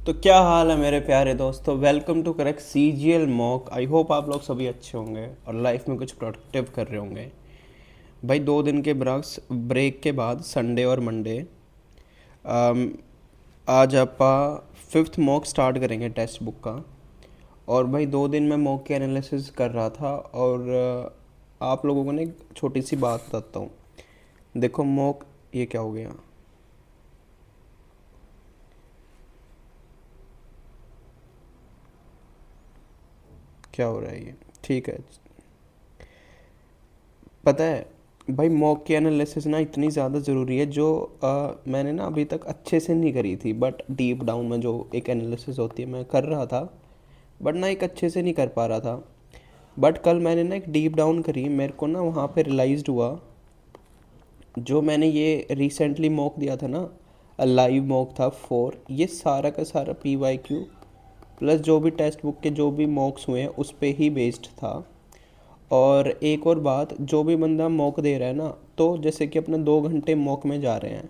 तो क्या हाल है मेरे प्यारे दोस्तों। Welcome to correct CGL mock. I hope आप लोग सभी अच्छे होंगे और लाइफ में कुछ प्रोडक्टिव कर रहे होंगे। भाई 2 दिन के ब्रेक के बाद संडे और मंडे आज आप फिफ्थ मॉक स्टार्ट करेंगे टेक्स्ट बुक का। और भाई 2 दिन मैं मॉक के एनालिसिस कर रहा था और आप लोगों को ना एक छोटी सी बात बताता हूँ। देखो मॉक, ये क्या हो गया? क्या हो रहा है ये? ठीक है, पता है भाई मॉक की एनालिसिस ना इतनी ज़्यादा ज़रूरी है जो मैंने ना अभी तक अच्छे से नहीं करी थी। बट डीप डाउन में जो एक एनालिसिस होती है मैं कर रहा था, बट ना एक अच्छे से नहीं कर पा रहा था। बट कल मैंने ना एक डीप डाउन करी, मेरे को ना वहाँ पे रियलाइज़ हुआ जो मैंने ये रिसेंटली मॉक दिया था ना, लाइव मॉक था 4, ये सारा का सारा PYQ प्लस जो भी टेक्स्ट बुक के जो भी मॉक्स हुए हैं उस पे ही बेस्ड था। और एक और बात, जो भी बंदा मॉक दे रहा है ना, तो जैसे कि अपने 2 घंटे मॉक में जा रहे हैं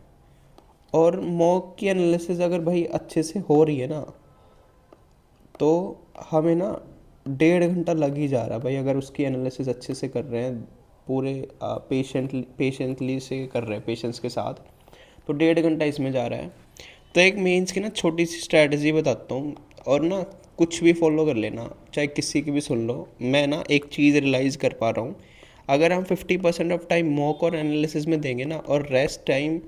और मॉक की एनालिसिस अगर भाई अच्छे से हो रही है ना, तो हमें ना 1.5 घंटा लग ही जा रहा है भाई। अगर उसकी एनालिसिस अच्छे से कर रहे हैं, पूरे पेशेंटली से कर रहे हैं, पेशेंस के साथ, तो 1.5 घंटा इसमें जा रहा है। तो एक मेंस की ना छोटी सी स्ट्रैटेजी बताता हूँ, और ना कुछ भी फॉलो कर लेना, चाहे किसी की भी सुन लो। मैं ना एक चीज़ रियलाइज़ कर पा रहा हूँ, अगर हम 50% ऑफ टाइम मॉक और एनालिसिस में देंगे ना, और रेस्ट टाइम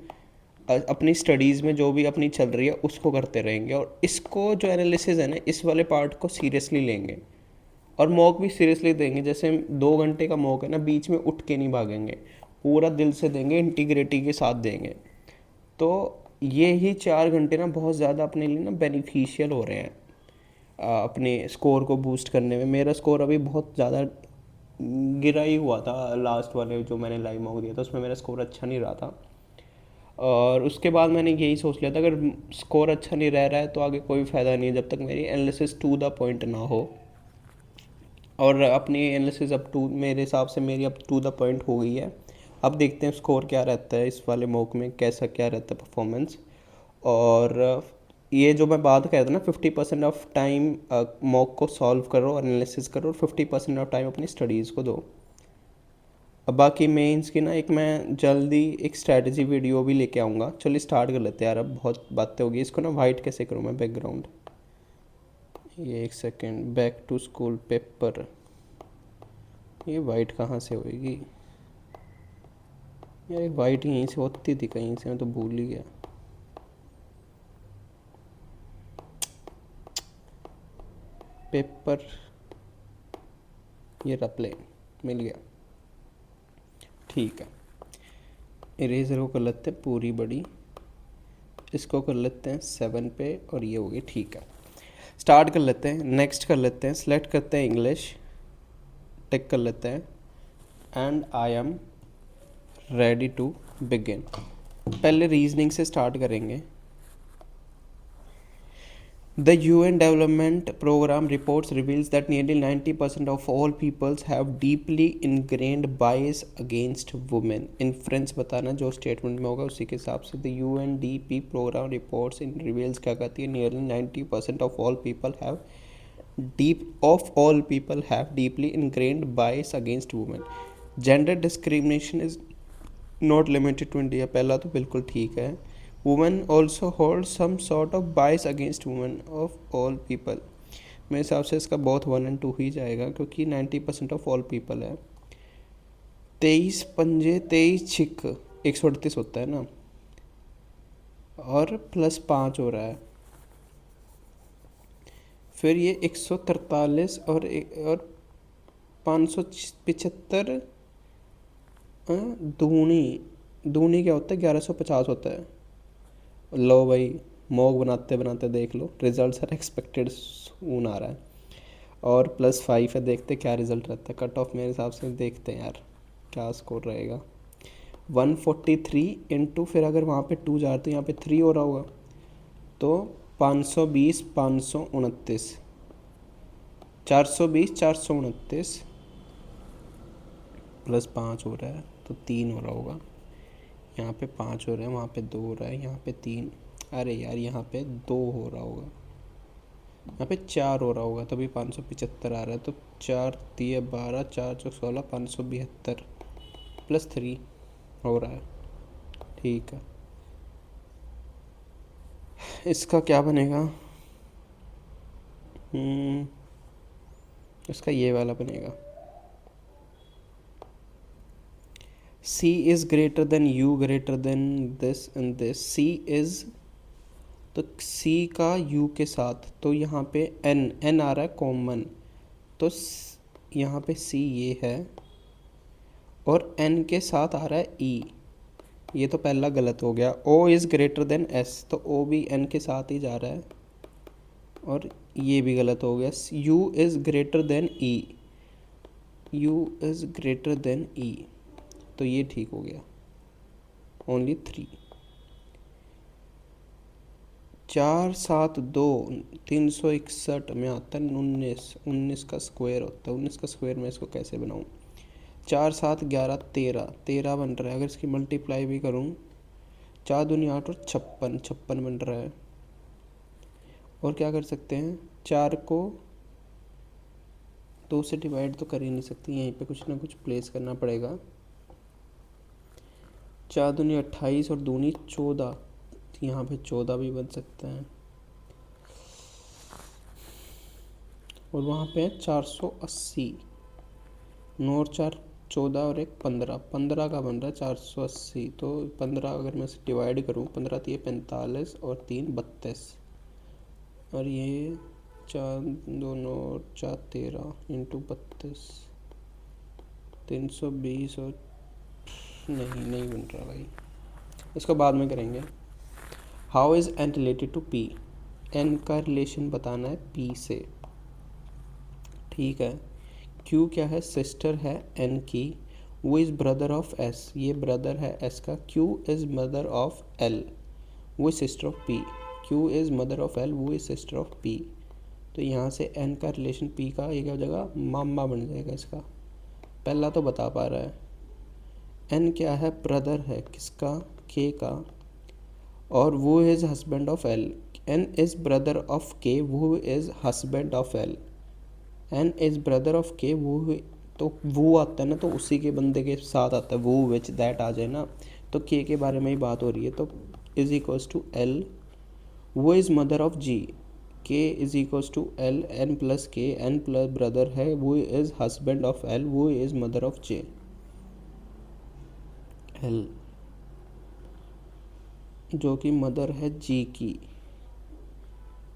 अपनी स्टडीज़ में जो भी अपनी चल रही है उसको करते रहेंगे, और इसको जो एनालिसिस है ना, इस वाले पार्ट को सीरियसली लेंगे और मॉक भी सीरियसली देंगे। जैसे हम 2 घंटे का मॉक है ना, बीच में उठ के नहीं भागेंगे, पूरा दिल से देंगे, इंटीग्रिटी के साथ देंगे। तो ये ही 4 घंटे ना बहुत ज़्यादा अपने लिए ना बेनिफिशियल हो रहे हैं अपने स्कोर को बूस्ट करने में। मेरा स्कोर अभी बहुत ज़्यादा गिरा ही हुआ था, लास्ट वाले जो मैंने लाइव मॉक दिया था उसमें मेरा स्कोर अच्छा नहीं रहा था। और उसके बाद मैंने यही सोच लिया था, अगर स्कोर अच्छा नहीं रह रहा है तो आगे कोई फ़ायदा नहीं है जब तक मेरी एनालिसिस टू द पॉइंट ना हो। और अपनी एनालिसिस अब टू, मेरे हिसाब से मेरी अब टू द पॉइंट हो गई है। अब देखते हैं स्कोर क्या रहता है इस वाले मॉक में, कैसा क्या रहता है परफॉर्मेंस। और ये जो मैं बात कह रहा था ना, 50% ऑफ टाइम मॉक को सॉल्व करो और एनालिसिस करो, और 50% ऑफ टाइम अपनी स्टडीज़ को दो। अब बाकी मेंस की ना एक मैं जल्दी एक स्ट्रैटेजी वीडियो भी लेके आऊँगा। चलिए स्टार्ट कर लेते हैं यार, अब बहुत बातें होगी। इसको ना वाइट कैसे करूँ मैं बैकग्राउंड? ये एक second, back to school paper, ये वाइट कहाँ से होएगी यार? एक वाइट यहीं से होती थी कहीं से, मैं तो भूल ही गया। पेपर, ये रहा प्लेन, मिल गया। ठीक है, इरेजर को कर लेते हैं पूरी बड़ी, इसको कर लेते हैं 7 पे, और ये होगी। ठीक है, स्टार्ट कर लेते हैं। नेक्स्ट कर लेते हैं, सेलेक्ट करते हैं इंग्लिश, टिक कर लेते हैं, and I am ready to begin. पहले रीजनिंग से स्टार्ट करेंगे। The UN Development Program reports reveals that nearly 90% of all peoples have deeply ingrained bias against women. Inference बताना जो स्टेटमेंट में होगा उसी के हिसाब से। The UNDP program reports in reveals क्या कहती है, nearly 90% of all people have deeply ingrained bias against women. Gender discrimination is not limited to India, पहला तो बिल्कुल ठीक है। Women also hold some sort of bias against women of all people. मेरे हिसाब से इसका बहुत 1 और 2 ही जाएगा, क्योंकि 90% ऑफ ऑल पीपल है। 23 पंजे 23 छिक 138 होता है ना, और +5 हो रहा है। फिर ये 143 और 575, दूनी दूनी क्या होता है, 1150 होता है। लो भाई, मॉक बनाते बनाते देख लो, रिजल्ट आर एक्सपेक्टेड सून आ रहा है। और +5 है, देखते क्या रिजल्ट रहता है। कट ऑफ मेरे हिसाब से देखते हैं यार क्या स्कोर रहेगा। 143 इंटू, फिर अगर वहाँ पे 2 जा रहे तो यहाँ पे 3 हो रहा होगा, तो 520 529, 420 429 +5 हो रहा है तो 3 हो रहा होगा। यहाँ पे 5 हो रहा है, वहाँ पे 2 हो रहा है, यहाँ पे 3, अरे यार यहाँ पे 2 हो रहा होगा। यहाँ पे 4 हो रहा होगा तभी 575 आ रहा है, तो 4 दिए 12, 4 चौक 16, 572 +3 हो रहा है। ठीक है, इसका क्या बनेगा? इसका ये वाला बनेगा, C is greater than U greater than this and this. C is, तो C का U के साथ, तो यहाँ पे N आ रहा है कॉमन, तो यहाँ पे C ये है और N के साथ आ रहा है E, ये तो पहला गलत हो गया। O is greater than S, तो O भी N के साथ ही जा रहा है और ये भी गलत हो गया। U is greater than E, U is greater than E, तो ये ठीक हो गया। ओनली 3। 4 7 2 361 में आता है 19, 19 का स्क्वायर होता है। 19 का स्क्वायर मैं इसको कैसे बनाऊँ? 4 7 11 13, 13 बन रहा है। अगर इसकी मल्टीप्लाई भी करूँ, 4 दूनी 8 और 56, 56 बन रहा है। और क्या कर सकते हैं, 4 को 2 से डिवाइड तो कर ही नहीं सकती, यहीं पे कुछ ना कुछ प्लेस करना पड़ेगा। 4 दूनी 28 और दूनी 14, यहाँ पे 14 भी बन सकता है। और वहाँ पे 480, 9 और 4 14 और एक 15, 15 का बन रहा है 480। तो 15 अगर मैं इसे डिवाइड करूँ, 15 3 45 और 3 32, और ये 4 2 9 और 4 13 इंटू 32, 320 और नहीं बन रहा भाई, इसको बाद में करेंगे। How is N related to P? N का रिलेशन बताना है पी से, ठीक है। क्यू क्या है? सिस्टर है एन की। वो इज़ ब्रदर ऑफ एस, ये ब्रदर है एस का। Q is mother of L, वो is sister of P. Q is mother of L, वो इज़ सिस्टर ऑफ पी। तो यहाँ से एन का रिलेशन पी का ये क्या हो जाएगा? मामा बन जाएगा इसका। पहला तो बता पा रहा है। एन क्या है? ब्रदर है किसका? के का। और वो is husband of L. N is brother of K, वो is husband of L. N is brother of K, वो, तो वो आता है ना, तो उसी के बंदे के साथ आता है, वो विच दैट आ जाए ना, तो के बारे में ही बात हो रही है, तो इज़ इक्वल्स टू एल। वो is mother of G, K is equals to L N plus K, N plus brother है, वो इज़ हस्बैंड ऑफ एल, वो is mother of J. L जो कि मदर है जी की,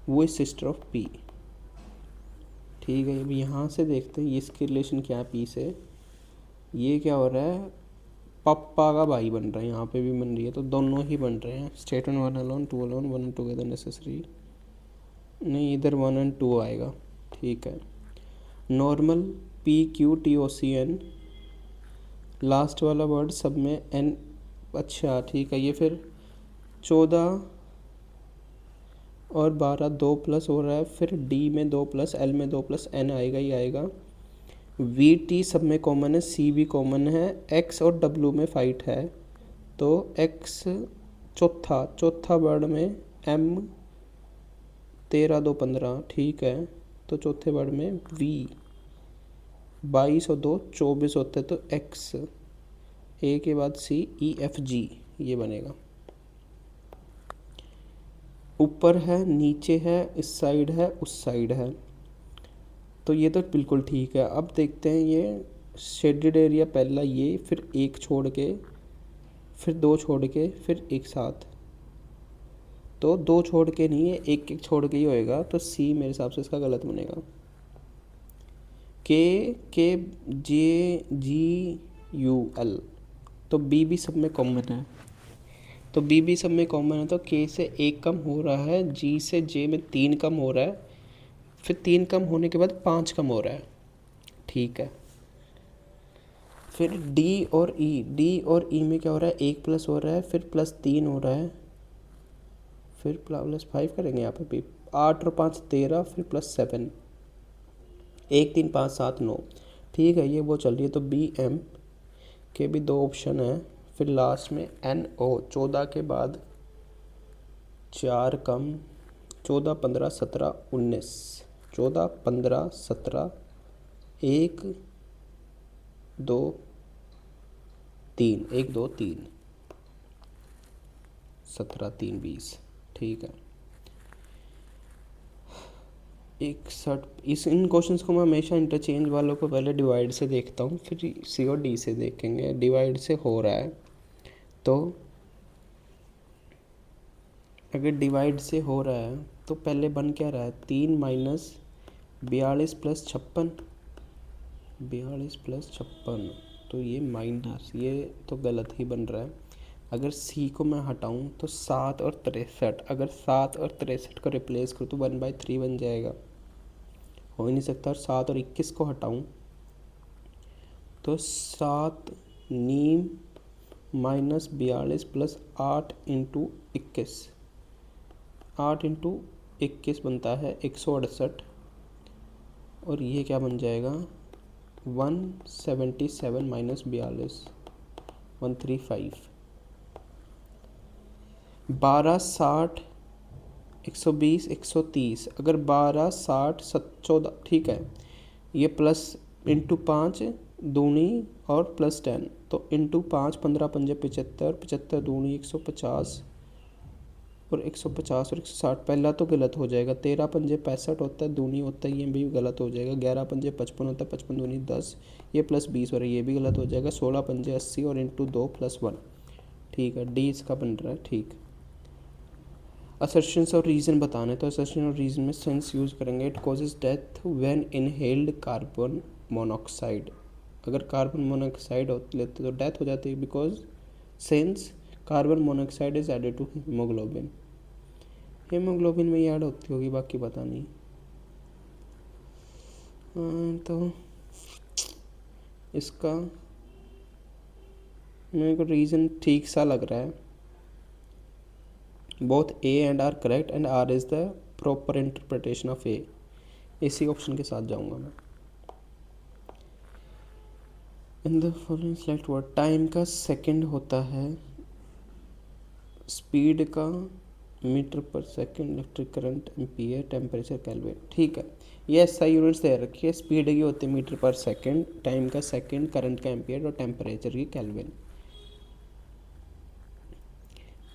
वो इज़ सिस्टर ऑफ पी। ठीक है, अब यहाँ से देखते हैं इसकी रिलेशन क्या है पी से। ये क्या हो रहा है? पापा का भाई बन रहा है, यहाँ पे भी बन रही है, तो दोनों ही बन रहे हैं। Statement 1 alone 2 alone 1 and together necessary, नहीं इधर 1 एंड 2 आएगा। ठीक है, normal P Q T O C N, last वाला वर्ड सब में एन। अच्छा ठीक है, ये फिर 14 और 12 2 प्लस हो रहा है, फिर डी में 2 प्लस एल में 2 प्लस एन आएगा ही आएगा। वी टी सब में कॉमन है, सी भी कॉमन है, एक्स और डब्ल्यू में फाइट है, तो एक्स चौथा वर्ड में एम 13 2 15, ठीक है। तो चौथे वर्ड में वी 22 और 2 24 होते हैं, तो एक्स ए के बाद सी ई एफ जी ये बनेगा। ऊपर है नीचे है, इस साइड है उस साइड है, तो ये तो बिल्कुल ठीक है। अब देखते हैं ये शेडेड एरिया, पहला ये, फिर एक छोड़ के, फिर 2 छोड़ के, फिर एक साथ, तो 2 छोड़ के नहीं है, एक एक छोड़ के ही होएगा, तो सी मेरे हिसाब से इसका गलत बनेगा। के जे जी यू एल, तो बी भी सब में कॉमन है, तो बी भी सब में कॉमन है, तो के से 1 कम हो रहा है, जी से जे में 3 कम हो रहा है, फिर 3 कम होने के बाद 5 कम हो रहा है, ठीक है। फिर डी और ई में क्या हो रहा है? 1 प्लस हो रहा है, फिर +3 हो रहा है, फिर +5 करेंगे यहाँ पे भी, 8 और 5 13, फिर +7, 1 3 5 7 9, ठीक है। ये वो चल रही है, तो बी एम के भी 2 ऑप्शन है, फिर लास्ट में एन ओ 14 के बाद 4 कम 14, 15, 17, 19, 14, 15, 17, 1, 2, 3, 1, 2, 3, 17, 3, 20। ठीक है, 61। इन क्वेश्चंस को मैं हमेशा इंटरचेंज वालों को पहले डिवाइड से देखता हूँ, फिर सी और डी से देखेंगे। डिवाइड से हो रहा है तो अगर डिवाइड से हो रहा है तो पहले बन क्या रहा है, 3 माइनस 42 प्लस 56, 42 प्लस 56, तो ये माइनस, ये तो गलत ही बन रहा है। अगर सी को मैं हटाऊं तो 7 और 63, अगर 7 और 63 को रिप्लेस करूँ तो 1/3 बन जाएगा, हो ही नहीं सकता। और 7 और 21 को हटाऊं तो 7 नीम माइनस 42 प्लस 8 इंटू 21, 8 इंटू 21 बनता है 168, और ये क्या बन जाएगा 177 माइनस 42, 135। 12, 60, 120, 130, अगर 12, 60, 14, ठीक है, ये प्लस इंटू 5 दूनी और प्लस 10, तो इंटू 5, 15 पंजे 75, 75 दूनी 150, और 150 और 160, पहला तो गलत हो जाएगा। 13 पंजे 65 होता है, दूनी होता है, ये भी गलत हो जाएगा। 11 पंजे 55 होता है, 55 दूनी 10, ये प्लस 20 हो रहा है, ये भी गलत हो जाएगा। 16 पंजे 80 और इंटू 2 प्लस 1, ठीक है, डी इसका बन रहा है। ठीक, असर्शंस और रीज़न बताने, तो असर्शन और रीज़न में सेंस यूज़ करेंगे। It causes death when inhaled carbon monoxide, अगर कार्बन मोनोऑक्साइड लेते तो डेथ हो जाती है, because since carbon monoxide is added to haemoglobin. Haemoglobin में ही ऐड होती होगी, बाकी पता नहीं। तो इसका मेरे को रीज़न ठीक सा लग रहा है। Both A and R correct and R is the proper interpretation of A, इसी ऑप्शन के साथ जाऊंगा मैं। In the following select word, time का सेकंड होता है, स्पीड का मीटर पर second, electric current ampere, temperature kelvin. ठीक है, ये ऐसा यूनिट्स दे रखी है। स्पीड की होती है मीटर पर सेकंड, टाइम का सेकंड, करंट का एम्पियर और टेम्परेचर की केल्विन।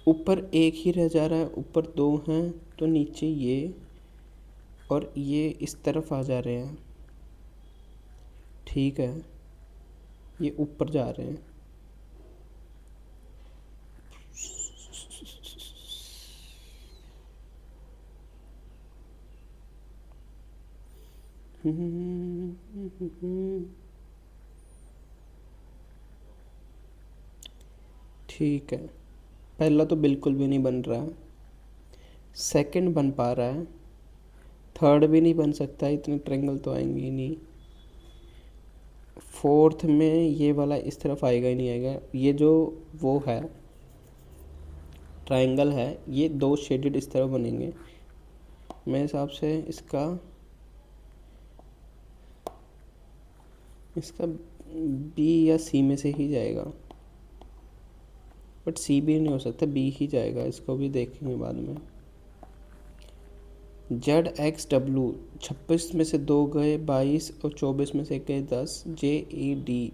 ऊपर एक ही रह जा रहा है, ऊपर 2 हैं तो नीचे ये और ये इस तरफ आ जा रहे हैं। ठीक है, ये ऊपर जा रहे हैं। ठीक है, पहला तो बिल्कुल भी नहीं बन रहा है, सेकंड बन पा रहा है, थर्ड भी नहीं बन सकता, इतने ट्रायंगल तो आएंगे ही नहीं। फोर्थ में ये वाला इस तरफ आएगा ही नहीं आएगा। ये जो वो है ट्रायंगल है, ये 2 शेडेड इस तरफ बनेंगे। मेरे हिसाब से इसका बी या सी में से ही जाएगा, बट सी भी नहीं हो सकता, बी ही जाएगा। इसको भी देखेंगे बाद में। जेड एक्स डब्लू, 26 में से 2 गए 22 और 24 में से 1 गए 10। जे ई डी,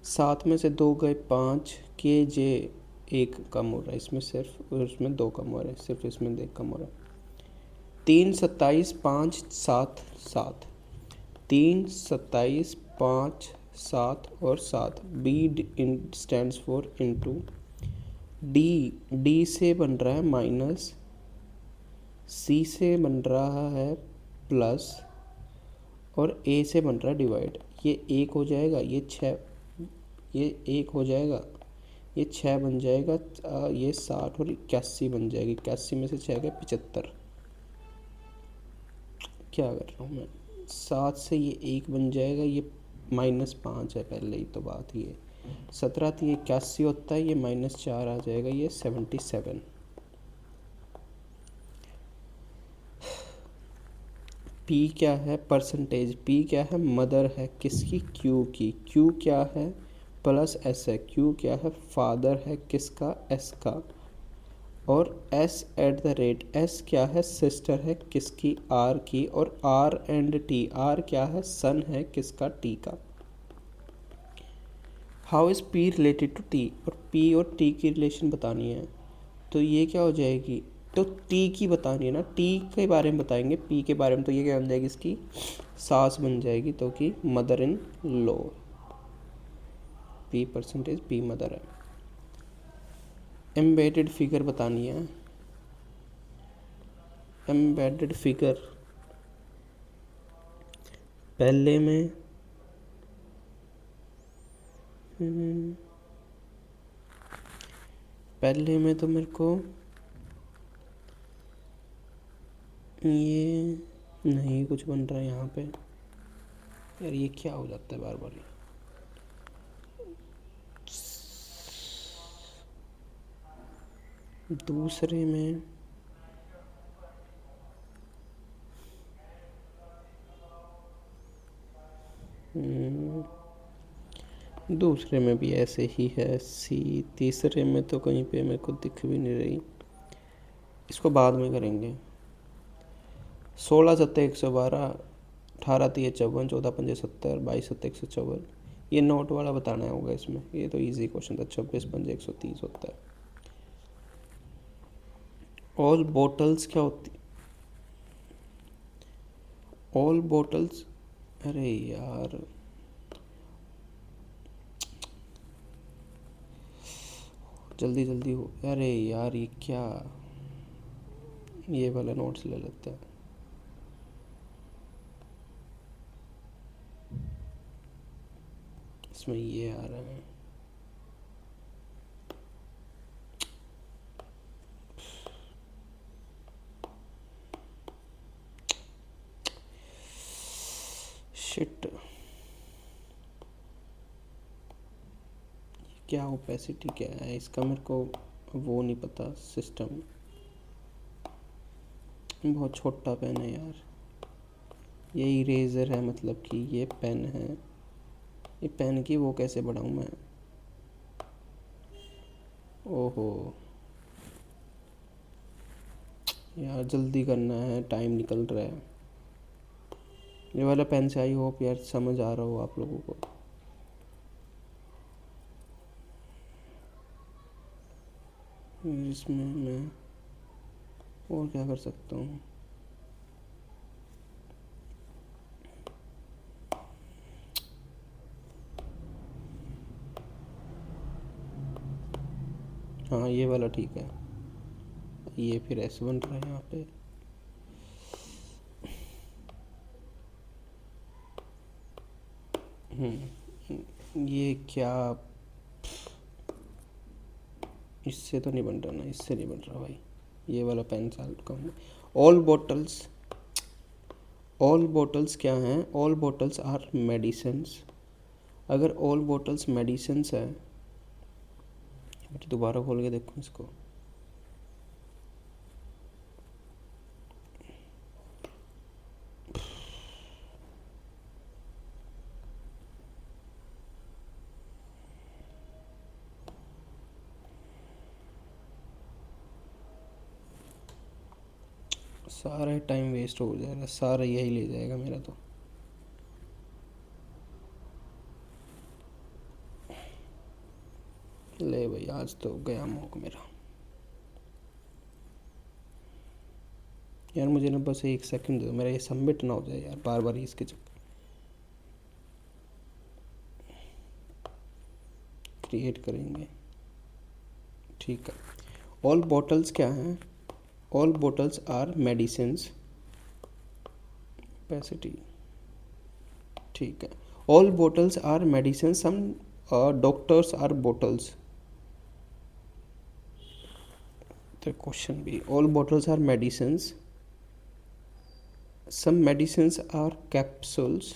7 में से 2 गए 5। के जे 1 कम हो रहा है इसमें सिर्फ, और इसमें 2 कम हो रहा है सिर्फ, इसमें 1 कम हो रहा है। 3, 27, 5, 7, 7, 3, 27, 5, 7 और 7। B stands for into. D से बन रहा है माइनस, सी से बन रहा है प्लस, और ए से बन रहा है डिवाइड। ये 1 हो जाएगा, ये 6, ये 1 हो जाएगा, ये 6 बन जाएगा, ये 60 और 81 बन जाएगी। 81 में से 6 गए 75। क्या कर रहा हूँ मैं, 7 से ये 1 बन जाएगा, ये -5 है, पहले ही तो बात ही है। 17 थी, 81 होता है, ये -4 आ जाएगा, ये 77। पी क्या है, परसेंटेज। पी क्या है, मदर है किसकी, क्यू की। क्यू क्या है, प्लस एस है। क्यू क्या है, फादर है किसका, एस का। और s@, s क्या है, सिस्टर है किसकी, r की, और r एंड t, r क्या है, सन है किसका, t का। How is p related to t, और p और t की रिलेशन बतानी है, तो ये क्या हो जाएगी, तो t की बतानी है ना, t के बारे में बताएंगे, p के बारे में तो ये क्या बन जाएगी, इसकी सास बन जाएगी, तो कि mother in law, p percentage p mother है। एम्बेडेड फिगर बतानी है, एम्बेडेड फिगर पहले में पहले में तो मेरे को ये नहीं कुछ बन रहा है यहाँ पे, यार ये क्या हो जाता है बार बार। दूसरे में दूसरे में भी ऐसे ही है सी, तीसरे में तो कहीं पे मेरे को दिख भी नहीं रही, इसको बाद में करेंगे। 16 × 7 = 112, 18 × 3 = 54, 14 × 5 = 70, 22 × 7 = 154, ये नोट वाला बताना होगा इसमें, ये तो इजी क्वेश्चन था। 26 × 5 = 130 होता है। ऑल बोटल्स क्या होती, ऑल बोटल्स, अरे यार जल्दी जल्दी हो, अरे यार ये क्या, ये वाला नोट्स ले लेते हैं। इसमें ये आ रहा है, शिट, क्या ओपेसिटी क्या है इसका, मेरे को वो नहीं पता, सिस्टम बहुत छोटा पेन है यार, ये इरेज़र है, मतलब कि ये पेन है, ये पेन की वो कैसे बढ़ाऊँ मैं, ओहो यार जल्दी करना है, टाइम निकल रहा है। ये वाला पेन से आई होप यार समझ आ रहा हो आप लोगों को। इसमें मैं और क्या कर सकता हूँ, हाँ ये वाला ठीक है, ये फिर ऐसे बन रहा है यहाँ पे, ये क्या, इससे तो नहीं बन रहा ना, इससे नहीं बन रहा भाई, ये वाला पेन साल्ट का। ऑल बॉटल्स, ऑल बॉटल्स क्या हैं, ऑल बॉटल्स आर मेडिसिन्स, अगर ऑल बॉटल्स मेडिसिन्स है, दोबारा खोल के देखो इसको, सारा टाइम वेस्ट हो जाएगा, सारा यही ले जाएगा मेरा तो। ले भाई आज तो गया मौका मेरा, यार मुझे ना बस 1 सेकंड दो, मेरा ये सबमिट ना हो जाए यार, बार बार इसके चक्कर, क्रिएट करेंगे, ठीक है। ऑल बॉटल्स क्या हैं, all bottles are medicines, capacity, ठीक है। All bottles are medicine, some doctors are bottles, तो क्वेश्चन भी, all bottles are medicines, some medicines are capsules,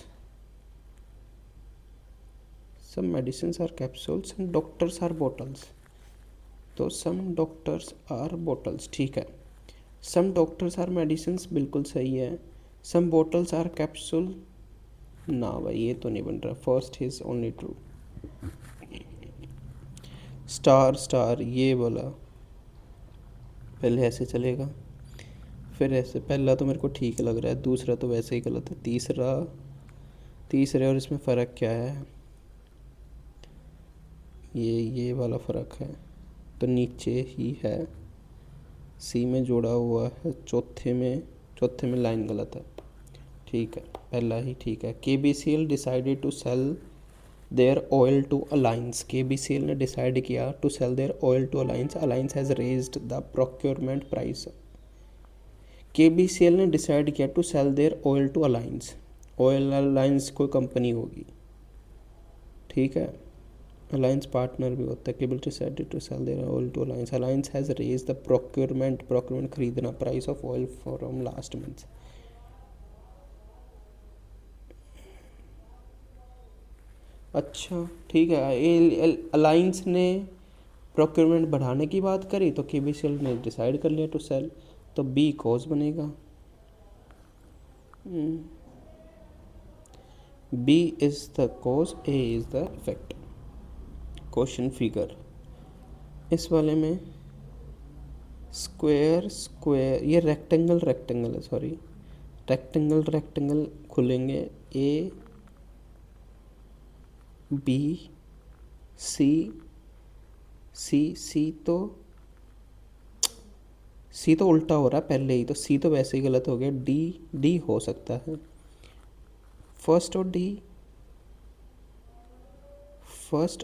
some medicines are capsules, some doctors are bottles, तो some doctors are bottles ठीक है। सम doctors are medicines बिल्कुल सही है, सम bottles are capsule, ना भाई ये तो नहीं बन रहा, first is only true. Star star ये बोला, पहले ऐसे चलेगा, फिर ऐसे। पहला तो मेरे को ठीक लग रहा है, दूसरा तो वैसे ही गलत है, तीसरे और इसमें फ़र्क क्या है? ये वाला फ़र्क है, तो नीचे ही है, सी में जोड़ा हुआ है, चौथे में लाइन गलत है। ठीक है, पहला ही ठीक है। KBCL decided to sell their oil to alliance. KBCL ने डिसाइड किया to sell their oil to alliance. Alliance has raised the procurement price. KBCL ने डिसाइड किया to sell their oil to alliance. Oil alliance कोई company होगी, ठीक है, alliance partner भी होता है। Cable decided to sell their oil to alliance. Alliance has raise the procurement खरीदना, price of oil from last month. अच्छा ठीक है, अलायंस ने प्रोक्योरमेंट बढ़ाने की बात करी तो KBCL ने डिसाइड कर लिया टू सेल, तो बी कॉज बनेगा। B is the cause, A is the effect. Question figure इस वाले में स्क्वायर ये रेक्टेंगल है, सॉरी, रेक्टेंगल खुलेंगे, ए बी सी सी तो उल्टा हो रहा है पहले ही, तो सी तो वैसे ही गलत हो गया। डी हो सकता है, फर्स्ट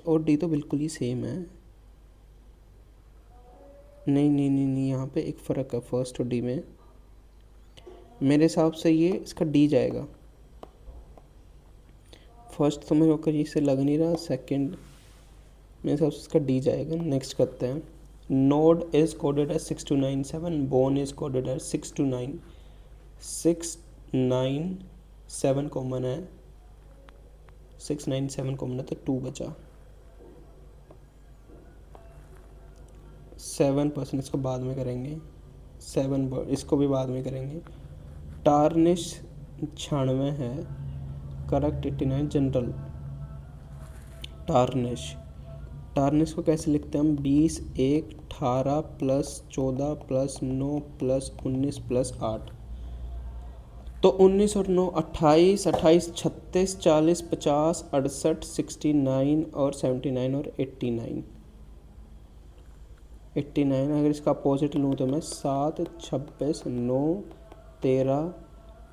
और डी तो बिल्कुल ही सेम है। नहीं, यहाँ पे एक फ़र्क है फर्स्ट और डी में। मेरे हिसाब से ये इसका डी जाएगा। फर्स्ट तो मेरे को इससे लग नहीं रहा, सेकंड मेरे हिसाब से इसका डी जाएगा। नेक्स्ट करते हैं। Node is coded as 6297, bone is coded as 629। 697 common है, 697 कॉमन है, तो 2 बचा। 7%, इसको बाद में करेंगे। 7 इसको भी बाद में करेंगे। टार्निश 96 है, करेक्ट 89। जनरल टार्निश को कैसे लिखते हैं हम? 20 1 18 प्लस 14 प्लस 9 प्लस 19 प्लस 8, तो 19 और 9 28, 36 40 50 68 69 और 79 और 89। अगर इसका अपोजिट लूँ तो मैं 7 26 9 13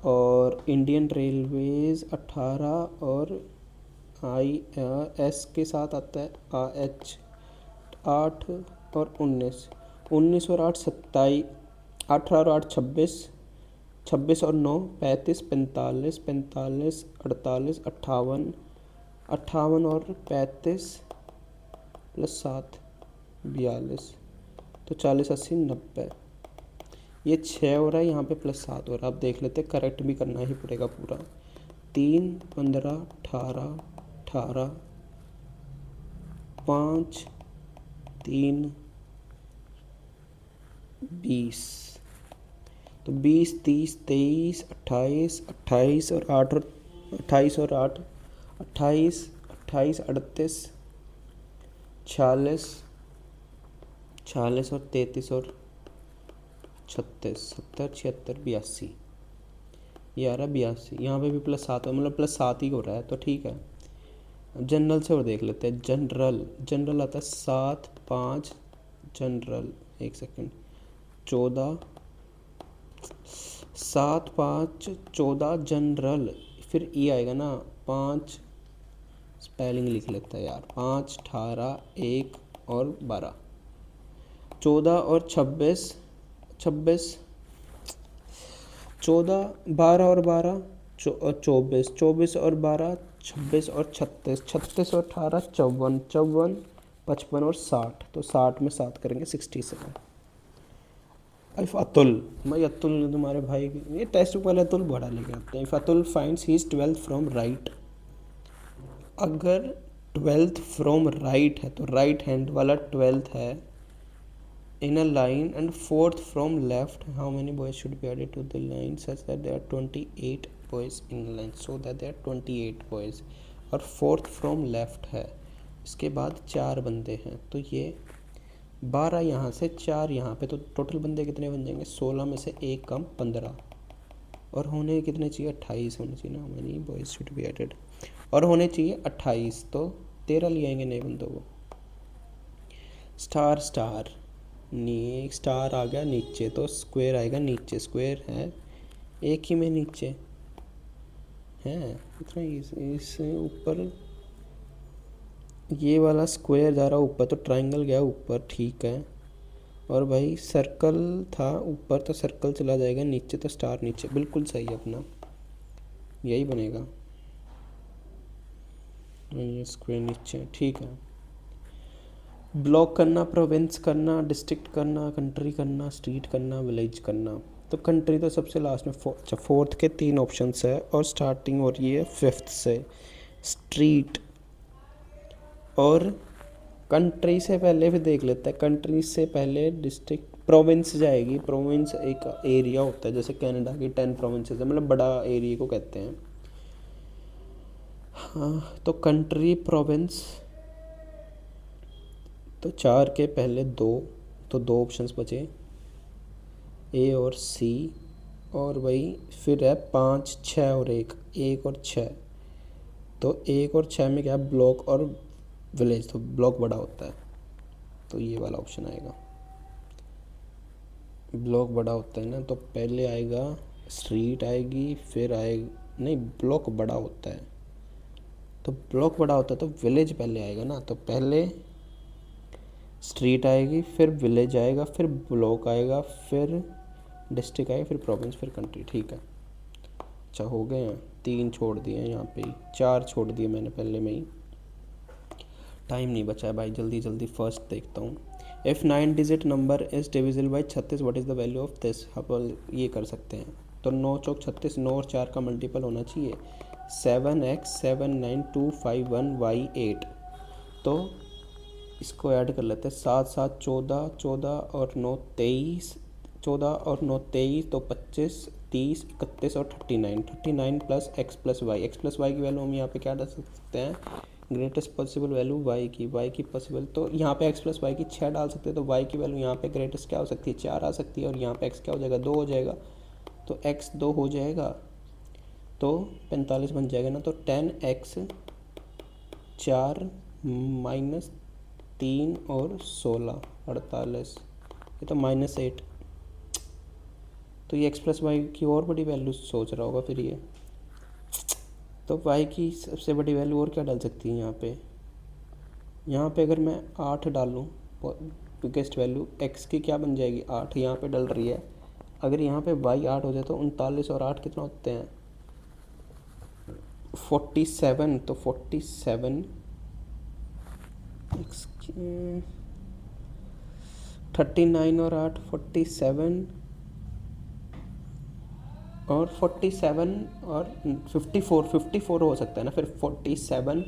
और इंडियन रेलवेज़ 18 और एस के साथ आता है एच 8 और 19 और 8 27, 18 और 8 26, 26 और 9 35 45 45 48 58, 58 और 35 प्लस 7 42, तो 40 80 90। ये 6 हो रहा है, यहाँ पे प्लस 7 हो रहा है। अब देख लेते, करेक्ट भी करना ही पड़ेगा पूरा। 3 15 18 18 5 3 20, तो 20 30 23 28 28 और 8 और 28 और 8 28 28 38 46 46 और 33 और 36 70 76 82, ये आ रहा है 82। यहाँ पे भी प्लस 7 है, मतलब प्लस 7 ही हो रहा है, तो ठीक है। जनरल से और देख लेते हैं। जनरल आता है 7 5 जनरल, एक सेकेंड, 14 7 5 14 जनरल, फिर ई आएगा ना 5, स्पेलिंग लिख लेता है यार, 5 18 1 और 12, 14 और 26 14 12 और 12 24 24 और 12 26 और 36 36 और 18 54 54 55 और 60, तो 60 में 7 करेंगे 67। इफ़ अतुल, भाई अतुल ने तुम्हारे भाई ये टेक्स्ट बुक वाले अतुल बड़ा लेके आते हैं। If Atul finds his 12th from right, अगर 12th फ्रॉम राइट है तो राइट हैंड वाला 12th है in a line, and 4th from left, how many boys should be added to the line such that there are 28 boys in the line, so that there are 28 boys, और 4th from left है, इसके बाद 4 बंदे हैं, तो ये 12 यहाँ से, 4 यहाँ पे, तो टोटल बंदे कितने बन जाएंगे? 16 में से एक कम 15, और होने कितने चाहिए? 28 होने चाहिए ना, money boys should be added, और होने चाहिए 28, तो 13 ले आएंगे नए बंदों को। स्टार स्टार नी स्टार आ गया नीचे, तो स्क्वायर आएगा नीचे, स्क्वायर है एक ही में नीचे है इतना, इस ऊपर ये वाला स्क्वायर जा रहा ऊपर, तो ट्रायंगल गया ऊपर, ठीक है। और भाई सर्कल था ऊपर, तो सर्कल चला जाएगा नीचे, तो स्टार नीचे, बिल्कुल सही है अपना, यही बनेगा। ये स्क्वायर नीचे, ठीक है। ब्लॉक करना, प्रोविंस करना, डिस्ट्रिक्ट करना, कंट्री करना, स्ट्रीट करना, विलेज करना। तो कंट्री तो सबसे लास्ट में, फोर्थ के 3 ऑप्शंस है, और स्टार्टिंग हो रही है फिफ्थ से। स्ट्रीट और कंट्री से पहले भी देख लेते हैं, कंट्री से पहले डिस्ट्रिक्ट, प्रोविंस जाएगी। प्रोविंस एक एरिया होता है, जैसे कनाडा की 10 प्रोविंसेस है, मतलब बड़ा एरिया को कहते हैं। हाँ, तो कंट्री, प्रोविंस, तो 4 के पहले 2, तो 2 ऑप्शंस बचे, ए और सी, और वही फिर है 5, 6 और 1 और 6, तो 1 और 6 में क्या है? ब्लॉक और विलेज, तो ब्लॉक बड़ा होता है, तो ये वाला ऑप्शन आएगा। ब्लॉक बड़ा होता है ना, तो पहले आएगा स्ट्रीट आएगी, फिर आएगा, नहीं ब्लॉक बड़ा होता है, तो ब्लॉक बड़ा होता है तो विलेज पहले आएगा ना, तो पहले स्ट्रीट आएगी, फिर विलेज आएगा, फिर ब्लॉक आएगा, फिर डिस्ट्रिक्ट आएगा, फिर प्रोविंस, फिर कंट्री, ठीक है। अच्छा हो गए हैं, 3 छोड़ दिए हैं यहाँ पे ही, 4 छोड़ दिए मैंने पहले में ही, टाइम नहीं बचा है भाई, जल्दी जल्दी फर्स्ट देखता हूँ। If 9 digit number is divisible by 36, what is the value of this? हम ये कर सकते हैं, तो 9 चौक 36, 9 और 4 का मल्टीपल होना चाहिए, 7x 79251y8, तो इसको ऐड कर लेते हैं, 7 7 14, 14 और 9 23, 14 और 9 23, तो 25, 30, 31 और 39, 39 प्लस एक्स प्लस वाई की वैल्यू हम यहाँ पे क्या डाल सकते हैं? ग्रेटेस्ट पॉसिबल वैल्यू वाई की पॉसिबल, तो यहाँ पे एक्स प्लस वाई की 6 डाल सकते हैं, तो वाई की वैल्यू यहाँ पे ग्रेटेस्ट क्या हो सकती है? 4 आ सकती है, और यहाँ पे एक्स क्या हो जाएगा? 2 हो जाएगा, तो एक्स 2 हो जाएगा, तो 45 बन जाएगा ना, तो 10x 4 माइनस 3 और 16 48, ये तो -8, तो ये एक्स प्लस वाई की और बड़ी वैल्यू सोच रहा होगा फिर ये, तो वाई की सबसे बड़ी वैल्यू और क्या डाल सकती है यहाँ पे अगर मैं 8 डालूँ, बिगेस्ट वैल्यू एक्स की क्या बन जाएगी? 8 यहाँ पे डल रही है, अगर यहाँ पे वाई 8 हो जाए तो 39 और 8 कितना होते हैं? 47, तो 47 39 और 8 47, और 47 और 54 हो सकता है ना, फिर 47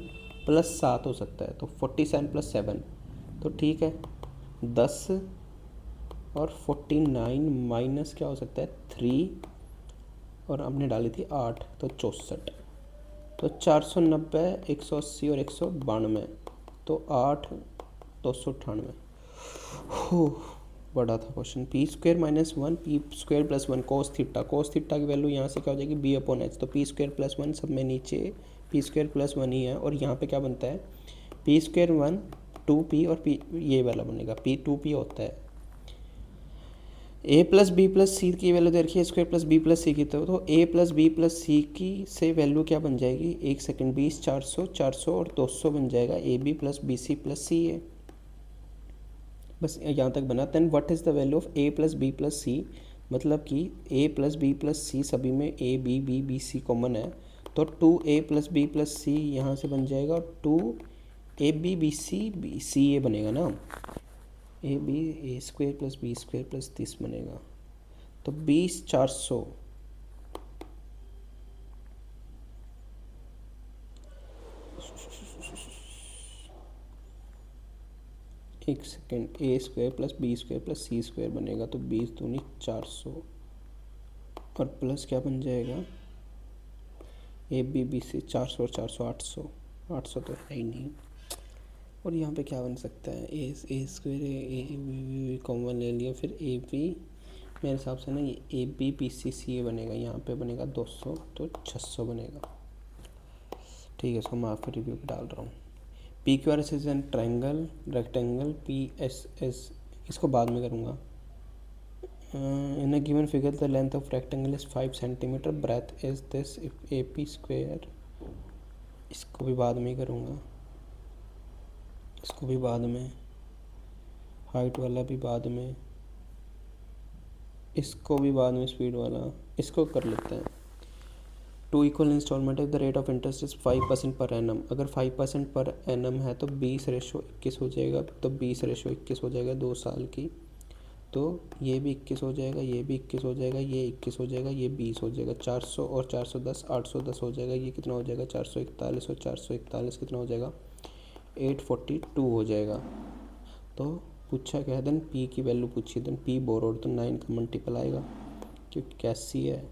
प्लस 7 हो सकता है, तो 47 प्लस 7, तो ठीक है 10, और 49 माइनस क्या हो सकता है? 3, और हमने डाली थी 8, तो 64, तो 490, 180 और 192, तो 8 298 हो। बड़ा था question. P square minus 1 P square plus 1 cos theta की वैल्यू यहाँ से क्या हो जाएगी? बी अपॉन एच, तो पी स्क्वायर प्लस 1 सब में नीचे पी स्क्वायर प्लस 1 ही है, और यहाँ पे क्या बनता है? पी स्क्वायर 1 2p, और पी ये वाला बनेगा पी 2p होता है। ए प्लस बी प्लस सी की वैल्यू दे रखी है स्क्वायर प्लस बी प्लस सी की, तो ए प्लस बी प्लस सी की से वैल्यू क्या बन जाएगी? 1 सेकेंड, 20 400 400 और 200 बन जाएगा, A B plus B C plus C A. बस यहाँ तक बना। Then what is the value of A plus B plus C, मतलब कि A plus B plus C सभी में A B B B C common है, तो 2a प्लस बी प्लस सी यहाँ से बन जाएगा, और 2ab बी सी ए बनेगा ना, A B A square plus B square plus 30 बनेगा, तो 20 400 1 second, A square plus B square plus C square बनेगा, तो 20 दूनी 400, और प्लस क्या बन जाएगा? ए बी बी सी 400 और 400 800, 800 तो है ही नहीं, और यहाँ पे क्या बन सकता है, ए स्क्वायर ए कॉमन ले लिया, फिर ए बी, मेरे हिसाब से ना ये A B P C C A बनेगा, यहाँ पे बनेगा 200 तो 600 बनेगा। ठीक है, इसको मैं आपके रिव्यू पे डाल रहा हूँ। P Q R S is an triangle rectangle P S S, इसको बाद में करूँगा। In a given figure the length of rectangle is 5 centimetre, breadth is this if A P square, इसको भी बाद में ही करूँगा, इसको भी बाद में, हाइट वाला भी बाद में, इसको भी बाद में, स्पीड वाला इसको कर लेते हैं। 2 equal instalment if the rate of interest is 5% per annum, अगर 5% पर एनम है तो 20/21 हो जाएगा, तो 20/21 हो जाएगा 2 साल की, तो ये भी 21 हो जाएगा, ये भी 21 हो जाएगा, ये 21 हो जाएगा, ये 20 हो जाएगा, 400 और 410 810 हो जाएगा, ये कितना हो जाएगा 441 और 441 कितना हो जाएगा 842 हो जाएगा। तो पूछा क्या है, देन पी की वैल्यू पूछी, देन पी बोरोड, तो 9 का मल्टीपल आएगा क्योंकि कैसी है,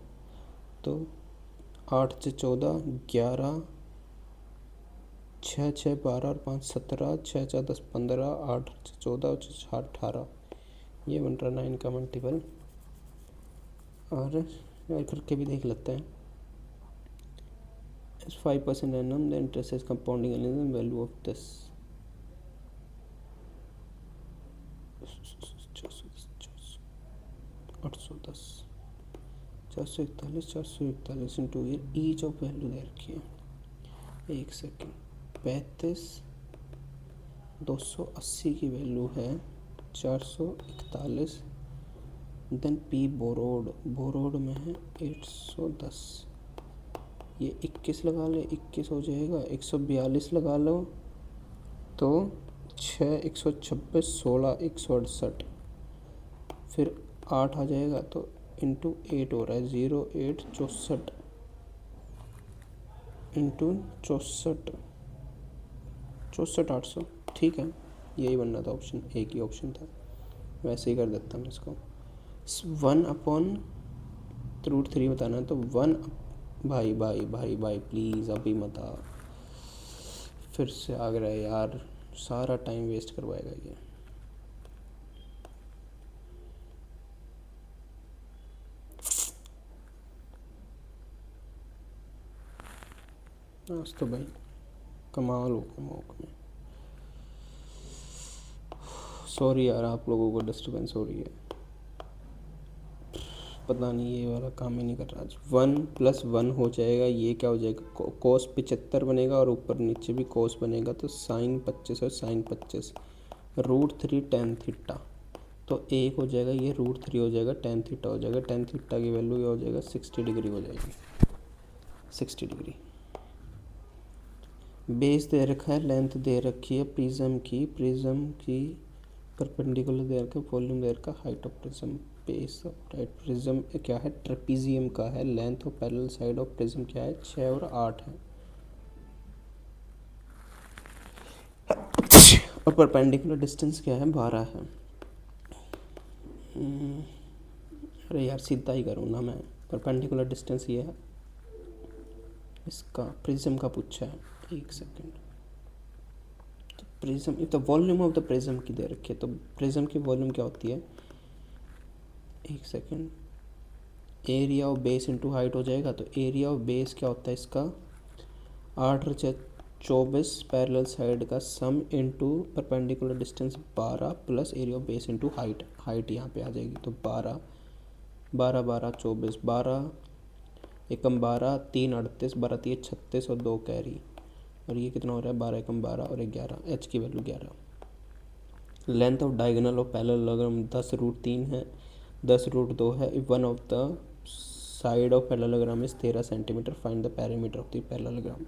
तो 8 से 14 11, 6 6 12 और 5 17, 6 4 10 15, 8 से 14 और 6 18, ये बन रहा 9 का मल्टीपल। और करके भी देख लेते हैं। As 5% annum, the interest is compounding annually, the value of this 810 441 into ये ईच ऑफ वैल्यू दे रखी है, एक सेकेंड, 35 280 की वैल्यू है 441, देन पी बोरोड में है 810, ये 21 लगा ले, 21 हो जाएगा, 142 लगा लो तो 6 126 16 168, फिर 8 आ जाएगा तो इंटू 8 हो रहा है 08 64 इंटू 64 800, ठीक है, यही बनना था ऑप्शन, एक ही ऑप्शन था, वैसे ही कर देता हूँ इसको। 1/√3 बताना है तो 1, भाई भाई भाई भाई प्लीज़ अभी मत आ, फिर से आ गया यार, सारा टाइम वेस्ट करवाएगा ये। आज तो भाई कमाल होगा मौका में, सॉरी यार आप लोगों को डिस्टर्बेंस हो रही है, पता नहीं ये वाला काम ही नहीं कर रहा आज। 1 + 1 हो जाएगा, ये क्या हो जाएगा cos 75 बनेगा और ऊपर नीचे भी cos बनेगा, तो sin 25 और sin 25 √3 tan थीटा, तो एक हो जाएगा, ये √3 हो जाएगा, tan थीटा हो जाएगा, tan थीटा की वैल्यू ये हो जाएगा 60 डिग्री हो जाएगी, 60 डिग्री। बेस दे रखा है, लेंथ दे रखी है प्रिज्म की परपेंडिकुलर दे रखा है, वॉल्यूम दे रखा है, height of prism, base of right prism क्या है, ट्रेपीजियम का है, length of parallel side of prism क्या है 6 और 8 है, और परपेंडिकुलर डिस्टेंस क्या है 12 है। अरे यार सीधा ही करूँ ना मैं, परपेंडिकुलर डिस्टेंस ये है, इसका प्रिज्म का पूछा है, एक सेकेंड, तो प्रिज्म तो वॉल्यूम ऑफ द प्रिज्म की दे रखी है, तो प्रिज्म की वॉल्यूम क्या होती है, एक second, area of base into height हो जाएगा, तो एरिया ऑफ बेस क्या होता है इसका 8 और 24 पैरेलल साइड का sum into perpendicular distance 12 plus area of base into height यहाँ पे आ जाएगी, तो 12 12 12 24 12 एकम 12 3 38 12 3 36 और 2 कैरी, और ये कितना हो रहा है 12 एकम 12 और 11, एच की value 11। Length of diagonal of parallelogram 10√3 है, 10√2 है, if one of the side of parallelogram is 13 centimetre, find the perimeter of the parallelogram.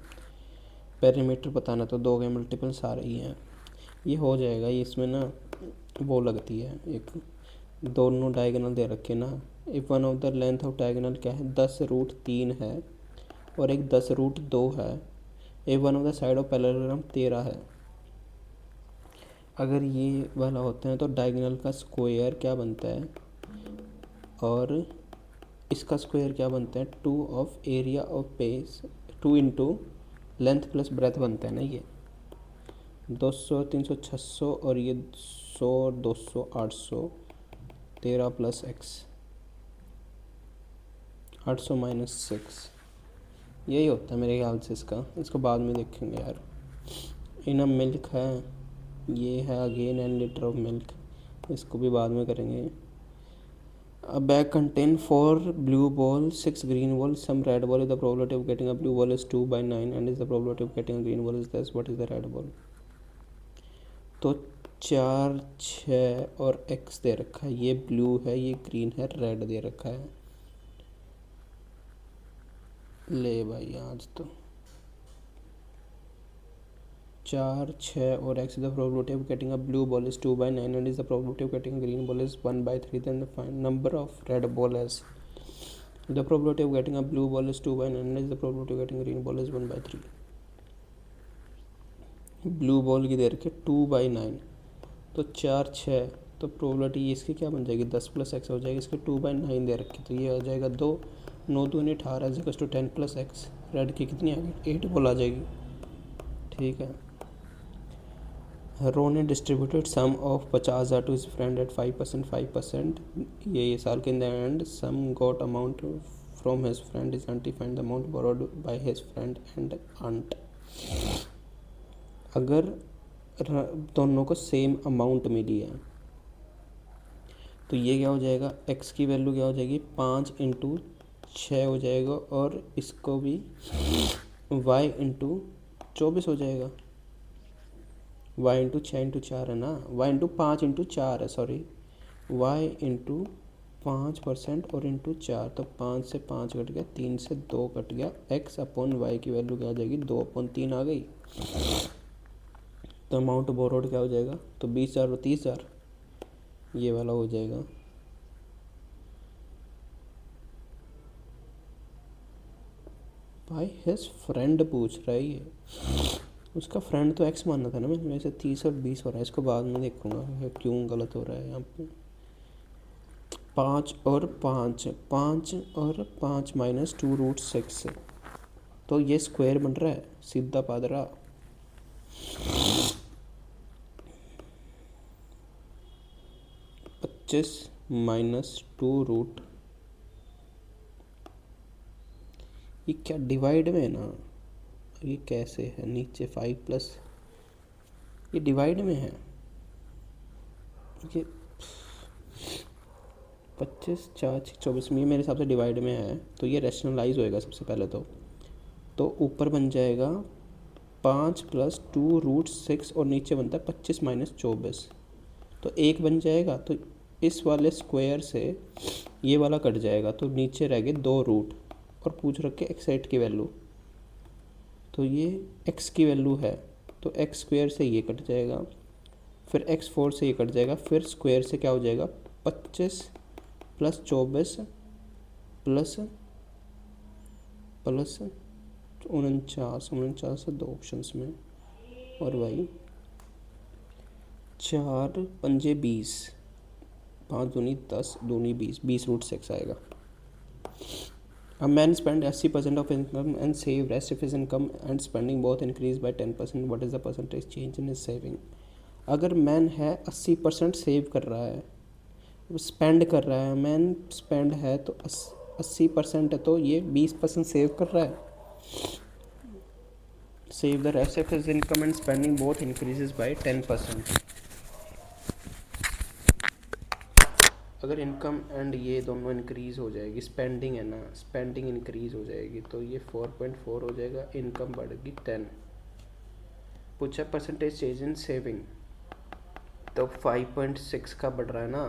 Perimeter बताना तो 2 के मल्टीपल सारे ही हैं, ये हो जाएगा, ये इसमें ना वो लगती है एक, दोनों डायगोनल दे रखे ना, if one of the length of diagonal क्या है 10√3 है और एक 10√2 है, if one of the side of parallelogram 13 है, अगर ये वाला होता है तो डायगोनल का स्क्वायर क्या बनता है और इसका स्क्वायर क्या बनता है 2 of area of base 2 into length plus breadth बनता है ना, ये 200, 300, 600 और ये 100, 200, 800, 13 प्लस एक्स, 800 माइनस 6, यही होता है मेरे ख्याल से इसको बाद में देखेंगे यार। इन मिल्क है, ये है again an litre of milk, इसको भी बाद में करेंगे। A bag contain 4 blue ball, 6 green ball, some red ball. The probability of getting a blue ball is 2 by 9 and is the probability of getting a green ball is this. What is the red ball? तो 4, 6 और x दे रखा है, ये blue है, ये green है, red दे रखा है। ले भाई आज तो 4, 6 और x is the probability of getting a blue ball is 2 by 9 and is the probability of getting a green ball is 1 by 3. Then the find number of red ball as the probability of getting a blue ball is 2 by 9 and is the probability of getting a green ball is 1 by 3. Blue ball की दे रखी है 2 by 9, तो 4, 6, तो probability इसकी क्या बन जाएगी, 10 plus x हो जाएगी। इसकी 2 by 9 दे रखी, तो ये आ जाएगा 2, 9 दूनी 18 is to 10 plus X. Red की कितनी आ गई, 8 बॉल आ जाएगी। ठीक है। रो ने distributed sum of 50,000 to his friend at 5%, 5%, ये साल के in the end sum got amount from his friend is aunty find the amount borrowed by his friend and aunt. अगर दोनों को सेम अमाउंट मिली है तो ये क्या हो जाएगा, x की वैल्यू क्या हो जाएगी, 5 इंटू 6 हो जाएगा और इसको भी y इंटू 24 हो जाएगा। y इंटू 6 इंटू 4 है ना, y इंटू 5 इंटू 4 है, सॉरी, y इंटू 5% और इंटू 4, तो 5 से 5 कट गया, 3 से 2 कट गया, x अपॉन वाई की वैल्यू क्या आ जाएगी, 2/3 आ गई। तो अमाउंट बोरोड क्या हो जाएगा, तो 20,000 और 30,000, ये वाला हो जाएगा। भाई हिज फ्रेंड पूछ रहा है ये, उसका फ्रेंड तो एक्स मानना था ना मैंने, वैसे 30 और 20 हो रहा है, इसको बाद में देखूंगा क्यों गलत हो रहा है यहाँ पे। 5 और 5, 5 और 5 माइनस 2√6, तो ये स्क्वायर बन रहा है, सीधा पादरा। 25 माइनस 2 ये क्या डिवाइड में है ना, ये कैसे है, नीचे 5 प्लस, ये डिवाइड में है, ये 25, 4, 24 में, ये मेरे हिसाब से डिवाइड में है, तो ये रैशनलाइज होएगा सबसे पहले तो ऊपर बन जाएगा 5 प्लस 2√6 और नीचे बनता है 25 माइनस 24, तो 1 बन जाएगा। तो इस वाले स्क्वायर से ये वाला कट जाएगा, तो नीचे रह गए 2 रूट और पूछ रखे x8 की वैल्यू, तो ये x की वैल्यू है, तो x स्क्वायर से ये कट जाएगा, फिर x4 से ये कट जाएगा, फिर स्क्वायर से क्या हो जाएगा, 25 प्लस 24 प्लस 49 से 2 ऑप्शंस में, और भाई 4 पंजे 20, 5 दूनी 10, दूनी 20, 20√6 आएगा। A man spent 80% of income and save rest of his income and spending both increased by 10%. What is the percentage change in his saving? अगर मैन है 80% सेव कर रहा है, स्पेंड कर रहा है, मैन स्पेंड है तो 80% है, तो ये 20% सेव कर रहा है। Save the rest of his income and spending both increases by 10%। अगर इनकम एंड ये दोनों इंक्रीज़ हो जाएगी, स्पेंडिंग है ना, स्पेंडिंग इंक्रीज़ हो जाएगी, तो ये 4.4 हो जाएगा, इनकम बढ़ेगी 10। पूछा परसेंटेज चेंज इन सेविंग, तो 5.6 का बढ़ रहा है ना,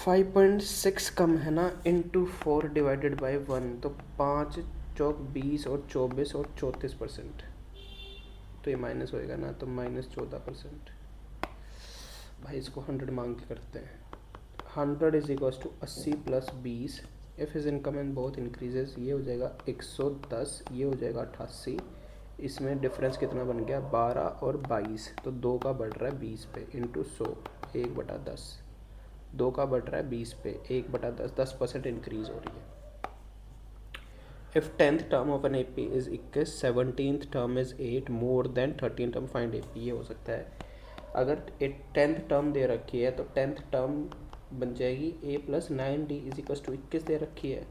5.6 कम है ना, इंटू 4 डिवाइडेड बाई 1, तो 5 चौक 20 और 24 और 34%, तो ये माइनस होएगा ना, तो -14%। भाई इसको 100 मांग के करते हैं। 100 is equals to 80 plus 20, if his income and both increases, ये हो जाएगा 110, ये हो जाएगा 88, इसमें डिफरेंस कितना बन गया, 12 और 22, तो 2 का बढ़ रहा है 20 पे, इंटू 100, 1/10, 2 का बढ़ रहा है 20 पे, 1/10, 10% इंक्रीज़ हो रही है। If 10th term of an AP is 21, 17th term is 8 more than 13th term find AP, ये हो सकता है। अगर 10th टर्म दे रखी है तो 10th टर्म बन जाएगी a plus 9d is equal to 21 दे रखी है,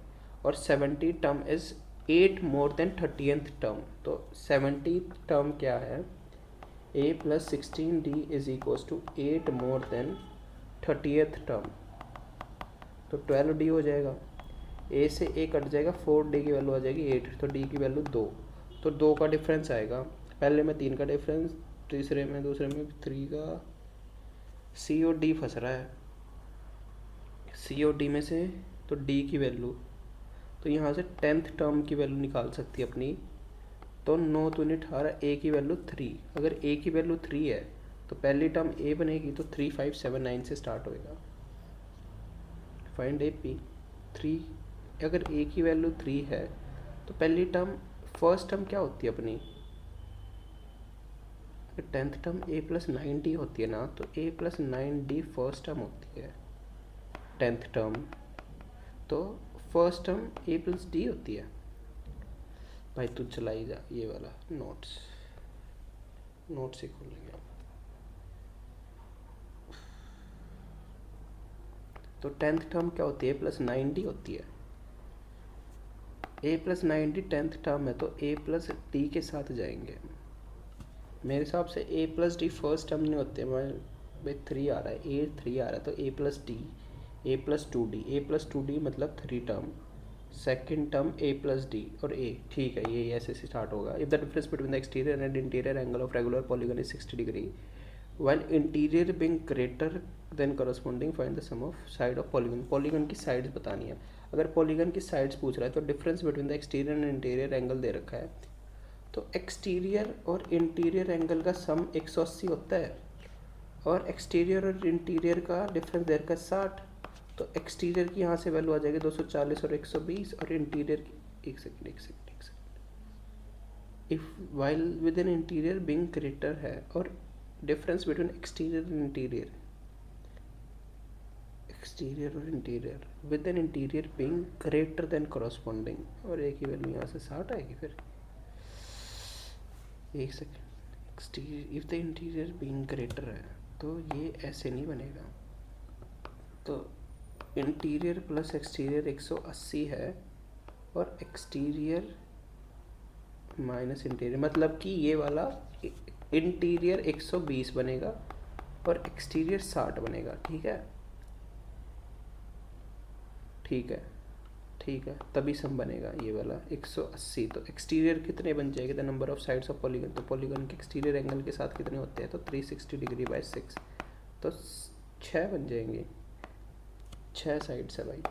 और 70 term is 8 more than 30th term. तो 70th टर्म क्या है, a plus 16d is equal to 8 more than 30th term, तो 12d हो जाएगा। a से a कट जाएगा, 4d की वैल्यू आ जाएगी 8, तो d की वैल्यू 2, तो 2 का डिफरेंस आएगा। पहले में 3 का डिफरेंस, तीसरे में दूसरे में 3 का, c और d फंस रहा है, c और d में से तो d की वैल्यू, तो यहाँ से 10th टर्म की वैल्यू निकाल सकती है अपनी, तो 9 दूनी 18, a की वैल्यू 3। अगर a की वैल्यू 3 है तो पहली टर्म a बनेगी, तो 3 5 7 9 से स्टार्ट होएगा। फाइंड AP 3, अगर a की वैल्यू 3 है तो पहली टर्म, फर्स्ट टर्म क्या होती है अपनी, अगर 10th term a plus 9d होती है ना, तो a plus 9d first term होती है 10th टर्म, तो first term a plus d होती है। भाई तू चलाई जा ये वाला नोट्स ही खोलेंगे। तो 10th टर्म क्या होती है, a प्लस 9d होती है। a plus 9d 10th term है, तो a प्लस d के साथ जाएंगे। मेरे हिसाब से a plus D first term नहीं होते, भाई 3 आ रहा है, a 3 आ रहा है, तो a plus D, a plus 2d, a plus 2d मतलब 3 term, second term a plus D और a, ठीक है, ये ऐसे से स्टार्ट होगा। If the difference between the exterior and interior angle of regular polygon is 60 degree, while interior being greater than corresponding find the sum of side of polygon. Polygon की sides बतानी है। अगर पॉलीगन की sides पूछ रहा है तो difference between the exterior and interior angle दे रखा है, तो एक्सटीरियर और इंटीरियर एंगल का सम 180 होता है, और एक्सटीरियर और इंटीरियर का डिफरेंस दे रखा है 60, तो एक्सटीरियर की यहाँ से वैल्यू आ जाएगी 240 और 120, और इंटीरियर की, एक second, if while within interior being greater है, और डिफरेंस बिटवीन एक्सटीरियर और इंटीरियर, एक्सटीरियर और interior within interior being greater than corresponding, और एक ही वैल्यू यहाँ से 60 आएगी। फिर एक second, exterior if the interior being greater है, तो ये ऐसे नहीं बनेगा, तो इंटीरियर प्लस एक्सटीरियर 180 है, और एक्सटीरियर माइनस इंटीरियर, मतलब कि ये वाला इंटीरियर 120 बनेगा और एक्सटीरियर 60 बनेगा। ठीक है, ठीक है, ठीक है, तभी सम बनेगा ये वाला 180। तो एक्सटीरियर कितने बन जाएंगे, the number of sides of polygon, तो पॉलीगन के एक्सटीरियर एंगल के साथ कितने होते हैं, तो 360 डिग्री बाई 6, तो 6 बन जाएंगे, 6 साइड्स है भाई।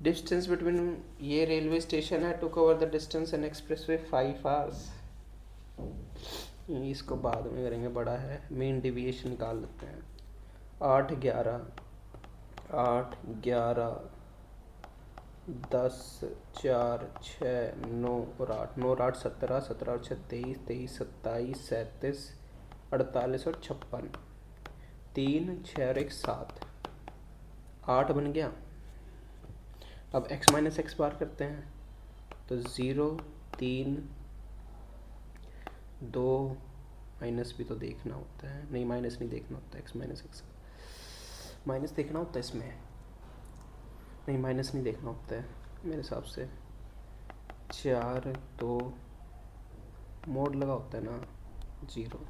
डिस्टेंस बिटवीन, ये रेलवे स्टेशन है, to cover the distance an expressway 5 hours, इसको बाद में करेंगे, बड़ा है। मेन डिविएशन निकाल लेते हैं। 8 11 8 11 10 4 6 9 और 8, 9 और 8 17, 17 और 6 23, 23 27 37 48 और 56, 3 6 और 1 7, 8 बन गया। अब x माइनस एक्स बार करते हैं, तो 0 3 2, माइनस भी तो देखना होता है, नहीं माइनस नहीं देखना होता, x माइनस एक्स माइनस देखना होता है इसमें, नहीं माइनस नहीं देखना होता है मेरे हिसाब से। 4 2 मोड लगा होता है ना, 0,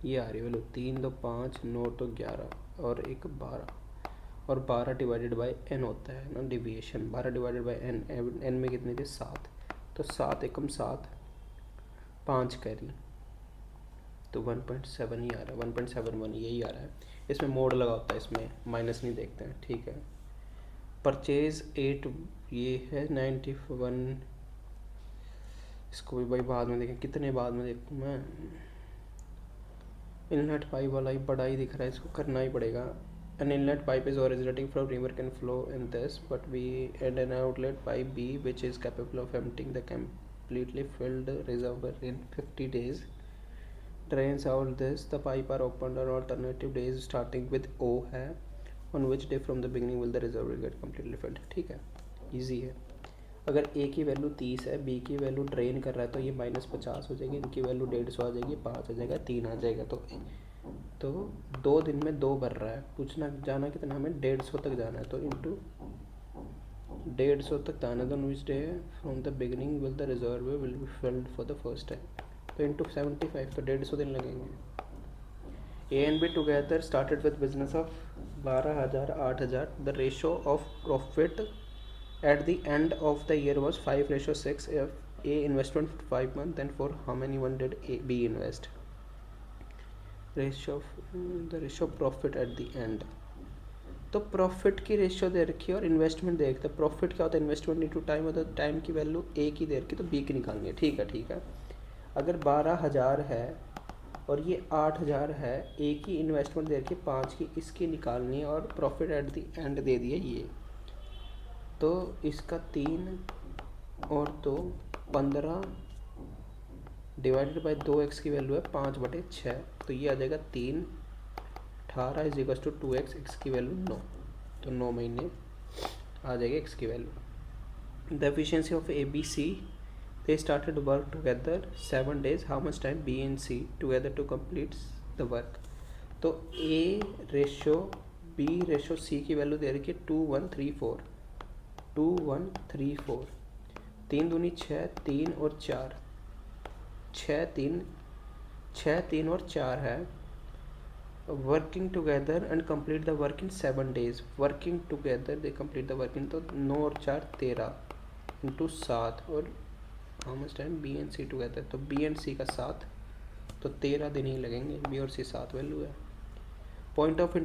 ये आ रही वैल्यू, 3 2 5 9 तो 11 और 1 12, और 12 डिवाइडेड बाई n होता है ना डिविएशन, 12 डिवाइडेड बाई n में कितने थे 7, तो 7 एकम 7, 5 कैरी, तो 1.7 ही आ रहा है, 1.71 यही आ रहा है। इसमें मोड लगा होता है, इसमें माइनस नहीं देखते हैं। ठीक है, परचेज 8 ये है 91, इसको भी भाई बाद में देखें, कितने बाद में देखूँ मैं, इनलेट पाइप वाला ही बड़ा ही दिख रहा है, इसको करना ही पड़ेगा। An inlet pipe is originating from river can flow in this, but we add an outlet pipe B which is capable of emptying the completely filled reservoir in 50 days. Drains out this, the pipe are opened on alternative days starting with O है, on which day from the beginning will the reservoir get completely filled। ठीक है, easy है। अगर ए की value 30 है, B की value drain कर रहा है तो ये -50 हो जाएगी, इनकी वैल्यू 150 आ जाएगी, 5 आ जाएगा, 3 आ जाएगा। तो 2 दिन में 2 भर रहा है। पूछना जाना कितना, हमें 150 तक जाना है, तो इंटू 150 तक जाना। तो which day from the beginning will the reserve will be filled for the first time, तो इंटू 75, तो 150 दिन लगेंगे। A and be together started with business of 12,000 8,000। The ratio of profit at the end of the year was 5:6. If A investment for 5 months, then for how many one did B invest? Ratio the ratio profit at the end. तो profit की ratio दे रखी है और investment दे रखी है। Profit क्या होता है, इन्वेस्टमेंट इंटू टाइम होता है। टाइम की वैल्यू ए की दे रखी है, तो बी की निकालनी है। ठीक है, ठीक है। अगर 12,000 है और ये 8,000 है, ए की इन्वेस्टमेंट दे रखी है 5 की, इसकी निकालनी है, और profit at the and they दिए ये। तो इसका 3 और 2 15 डिवाइडेड बाई 2x की वैल्यू है 5/6, तो ये आ जाएगा 3 18 is equal to 2x, X की वैल्यू 9, तो 9 महीने आ जाएगी एक्स की value. The efficiency of A B C, they started work together 7 days, how much time B and C together to complete the work. तो A ratio B ratio C की value दे रखी है 2 1 3 4, 2 1 3 4, 3 दूनी 6, 3 और 4, 6 3 और 4 है। Working together and complete the work in 7 days। Working together they complete the work in, तो 9 और 4 13 इंटू 7, और how much time B and C together, तो बी एंड सी का 7, तो 13 दिन ही लगेंगे। बी और सी 7 वैल्यू है। Point of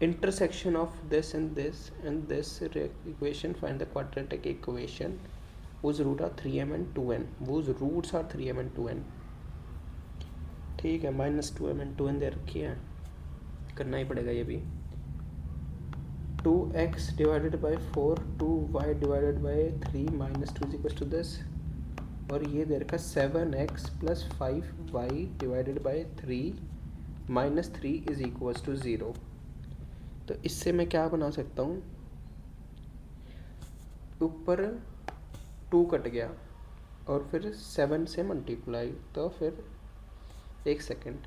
intersection of this and this equation, find the quadratic equation whose root are 3m and 2n, whose roots are 3m and 2n। ठीक है, -2m and 2n दे रखी है, करना ही पड़ेगा ये भी। 2x divided by 4, 2y divided by 3 -2 is equal to this, और ये दे रखा 7x plus 5y divided by 3 -3 is equal to 0। तो इससे मैं क्या बना सकता हूँ, ऊपर 2 कट गया और फिर 7 से मल्टीप्लाई, तो फिर 1 सेकेंड,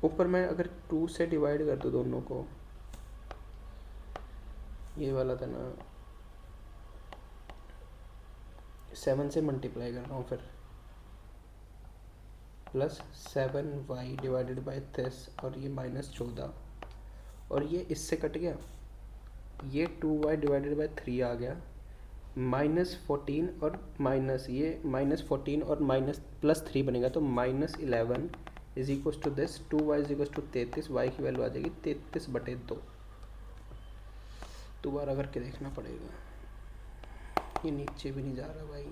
ऊपर मैं अगर 2 से डिवाइड कर दूँ दोनों को, ये वाला था ना, 7 से मल्टीप्लाई कर रहा हूँ, फिर प्लस 7y डिवाइडेड बाई 10, और ये -14, और ये इससे कट गया, ये 2y डिवाइडेड बाई 3 आ गया, -14 और माइनस ये -14 और +3 बनेगा, तो -11 is equal to this, 2y is equal to 33, y की वैल्यू आ जाएगी 33/2। दोबारा करके देखना पड़ेगा, ये नीचे भी नहीं जा रहा भाई।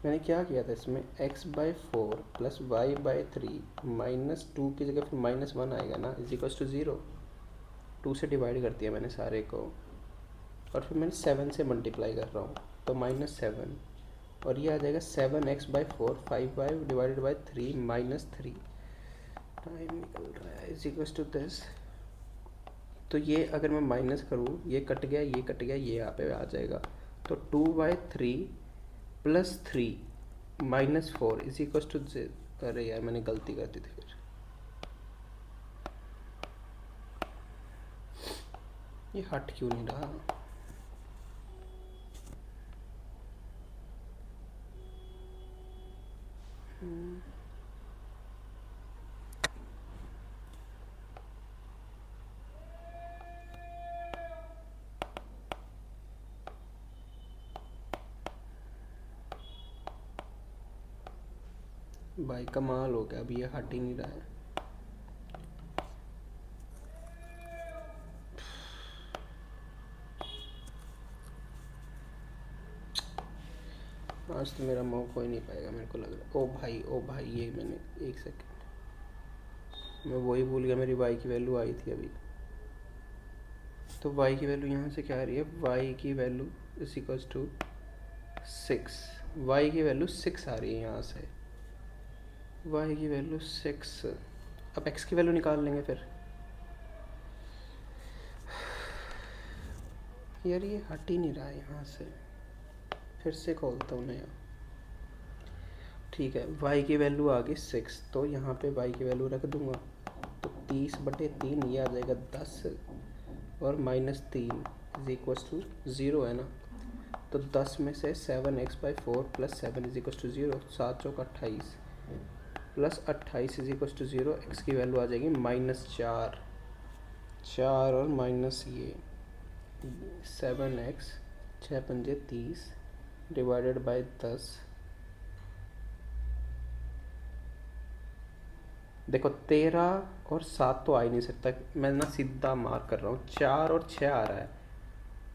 मैंने क्या किया था इसमें, x/4 प्लस y/3 -2 की जगह फिर -1 आएगा ना, इज इक्वल टू 0। 2 से डिवाइड कर दिया मैंने सारे को, और फिर मैंने 7 से मल्टीप्लाई कर रहा हूँ, तो -7, और ये आ जाएगा 7x/4, 5y divided by 3 -3, time निकल रहा है, इज इक्वल टू दिस। तो ये अगर मैं माइनस करूँ, ये कट गया, ये कट गया, ये यहाँ पे आ जाएगा, तो 2/3 प्लस 3 -4 इज इक्वल टू, अरे यार मैंने गलती कर दी थी, फिर ये हट क्यों नहीं रहा। भाई कमाल हो गया, अभी ये हट ही नहीं रहा है। आज तो मेरा मौका हो ही नहीं पाएगा, मेरे को लग रहा है। ओ भाई ये मैंने 1 सेकेंड, मैं वही भूल गया, मेरी y की वैल्यू आई थी अभी। तो y की वैल्यू यहाँ से क्या आ रही है, y की value is equal to 6, y की वैल्यू 6 आ रही है यहाँ से। वाई की वैल्यू 6। अब एक्स की वैल्यू निकाल लेंगे फिर। यार ये हट ही नहीं रहा है यहाँ से, फिर से खोलता हूँ नया। ठीक है, y की वैल्यू आ गई 6, तो यहाँ पे y की वैल्यू रख दूँगा, तो 30/3 ये आ जाएगा 10, और -3 इज इक्वल टू 0 है ना। तो 10 में से 7x/4 + 7 इज इक्वल टू 0, 7 चौक 28 plus 28 is equal to 0। X की वैल्यू आ जाएगी -4, 4 और माइनस ये 7x 6 पंजे 30 डिवाइडेड बाय 10। देखो 13 और 7 तो आ ही नहीं सकता, मैं ना सीधा मार्क कर रहा हूँ। 4 और 6 आ रहा है,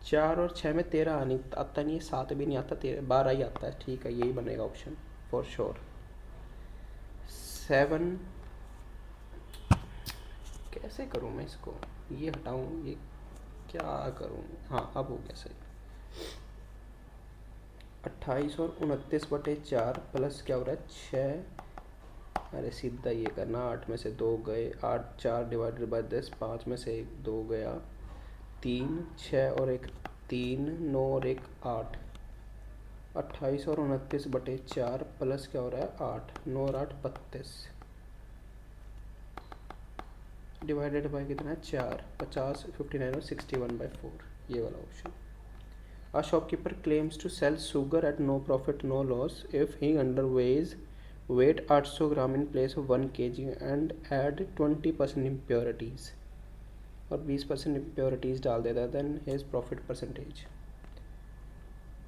4 और 6 में 13 आता नहीं है, 7 भी नहीं आता, 12 ही आता है। ठीक है, यही बनेगा ऑप्शन फॉर श्योर। 7 कैसे करूँ मैं इसको, ये हटाऊँ, ये क्या करूँ। हाँ अब हो गया सही। 28 और 29/4 प्लस क्या हो रहा है 6। अरे सीधा ये करना, 8 में से 2 गए, 8 4 डिवाइडेड बाय 10, 5 में से 2 गया, 3 6 और 1 3, 9 और 1 8। 28 और 29/4 प्लस क्या हो रहा है 8, 9 और 8 32 डिवाइडेड बाय कितना है 4, 50 59 और 61/4, ये वाला option. A shopkeeper claims to sell sugar at no profit no loss if he underweighs weight 800 gram in place of 1 kg and add 20% impurities, और 20% impurities डाल देता है, then his profit percentage।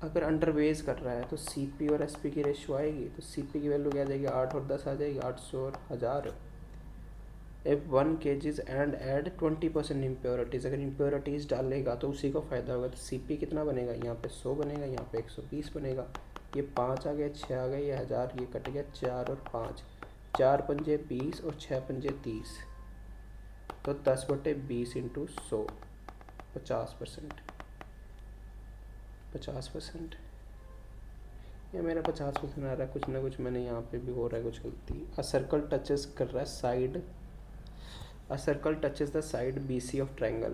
अगर अंडरवेज कर रहा है तो CP और SP की रेशियो आएगी, तो CP की वैल्यू क्या आ जाएगी 8 और 10 आ जाएगी, 800 और 1000। If 1 kgs and add 20% impurities, अगर इम्प्योरिटीज़ डालेगा तो उसी को फ़ायदा होगा। तो CP कितना बनेगा, यहाँ पे 100 बनेगा, यहाँ पे 120 बनेगा। ये 5 आ गया, 6 आ गया, ये 1000, ये कट गया 4 और 5, 4 पंजे 20 और 6 पंजे 30, तो 10/20 इंटू 100, 50%। 50% ये मेरा 50% आ रहा है, कुछ ना कुछ मैंने यहाँ पे भी हो रहा है कुछ गलती। अ सर्कल टचेस कर रहा है side, A circle touches the side BC of triangle.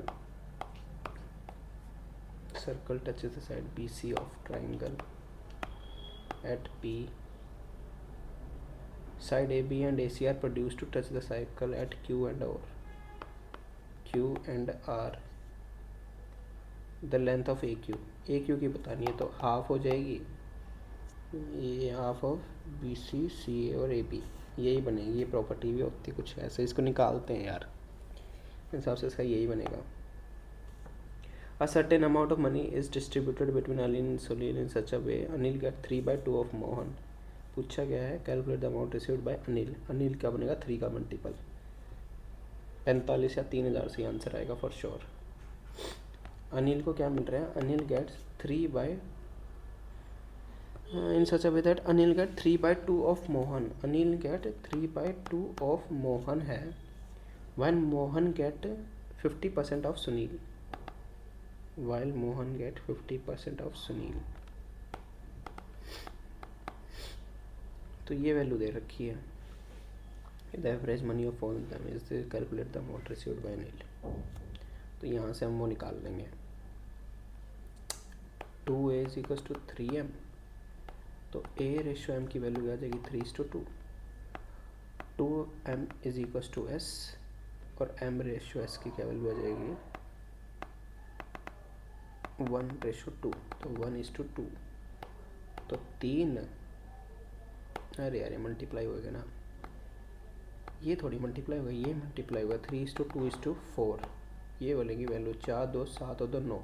Circle touches the side BC of triangle at P. Side AB and AC are produced to touch the circle at Q and R. Q and R. The length of AQ. AQ की बतानी है तो half हो जाएगी, ये half of BC CA और AB, यही बनेगी। ये प्रॉपर्टी भी होती है कुछ ऐसे, इसको निकालते हैं यार, हिसाब से इसका यही बनेगा। A certain amount of money is distributed between Anil and Sunil in such a way Anil get 3/2 of Mohan। पूछा गया है calculate the amount received by Anil. Anil क्या बनेगा 3 का मल्टीपल, 45 या 3000 से आंसर आएगा फॉर श्योर। अनिल को क्या मिल रहा है, Anil gets 3 in such a way that Anil get 3/2 of Mohan. Anil get 3/2 of Mohan है, when Mohan get 50% of Sunil, while Mohan get 50% of Sunil. तो ये वैल्यू दे रखी है, the average money of all them is calculate the amount received by Anil. तो यहाँ से हम वो निकाल लेंगे, 2A is equal to 3M, तो A/M की वैल्यू आ जाएगी 3:2, 2M is equal to S, और M/S की क्या वैल्यू आ जाएगी 1:2, तो 1:2, तो 3, अरे यार मल्टीप्लाई होएगा ना, ये थोड़ी मल्टीप्लाई होगा, ये मल्टीप्लाई होगा, 3:2:4, ये बोलेंगे वैल्यू 4 2 7 और 2 9।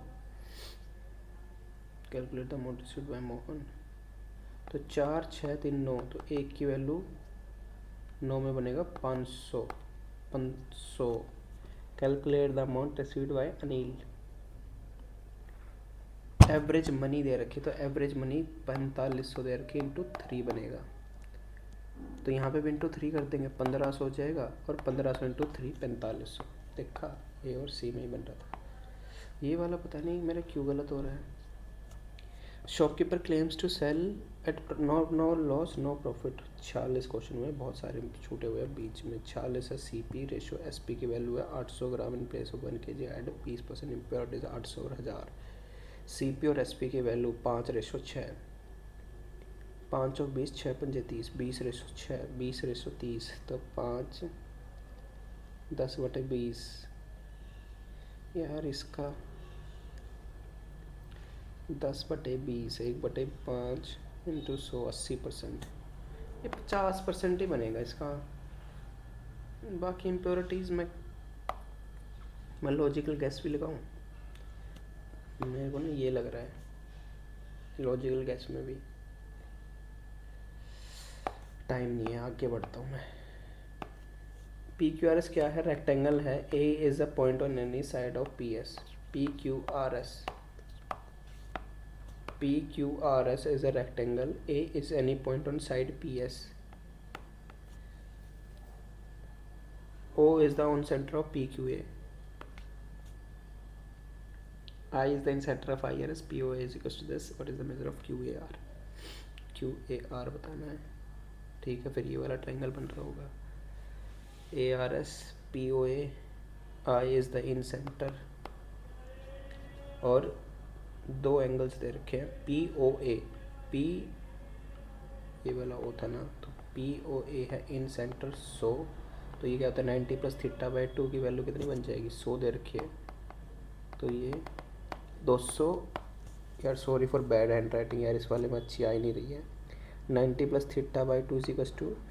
Calculate the amount received bye Mohan, तो 4 6 3 9, तो 1 की वैल्यू 9 में बनेगा 500। Calculate the amount received by Anil. Average money दे रखी, तो एवरेज मनी 4500 दे रखी, इंटू 3 बनेगा, तो यहाँ पे भी इंटू 3 कर देंगे, 1500 हो जाएगा, और 1500 इंटू 3 4500। देखा, ए और सी में ही बन रहा था। ये वाला पता नहीं मेरा क्यों गलत हो रहा है। Shopkeeper claims to sell at no loss no profit. 46 question में बहुत सारे छूटे हुए हैं बीच में। 46 है। CP रेशो SP की वैल्यू है 800 gram in place of 1 kg add 20% impurities 800 और 1000। CP और SP की वैल्यू 5:6। 5 और 20 6 पंजे 30 20:6 20:30 तो 5 10/20 यार इसका 10/20 1/5 इंटू 100 80%। ये 50% ही बनेगा इसका। बाकी इम्प्योरिटीज़ में मैं लॉजिकल गैस भी लगाऊं, मेरे को ना ये लग रहा है लॉजिकल गैस में भी टाइम नहीं है। आगे बढ़ता हूँ मैं। PQRS क्या है? रेक्टेंगल है। A is a point on any side of PS। PQRS is a rectangle. A is any point on side PS. O is the on center of PQA. I is the in center of IRS. POA is equals to this. What is the measure of QAR? QAR बताना है। ठीक है, फिर ये वाला triangle बन रहा होगा। ARS POA I is the in center और दो एंगल्स दे रखे हैं। POA P ये वाला O था ना, तो POA है इन सेंटर 100। तो ये क्या होता है 90 + θ/2 की वैल्यू कितनी बन जाएगी? 100 दे रखी है, तो ये 200। यार sorry for bad hand writing यार, इस वाले में अच्छी आ ही नहीं रही है। 90 + θ/2 =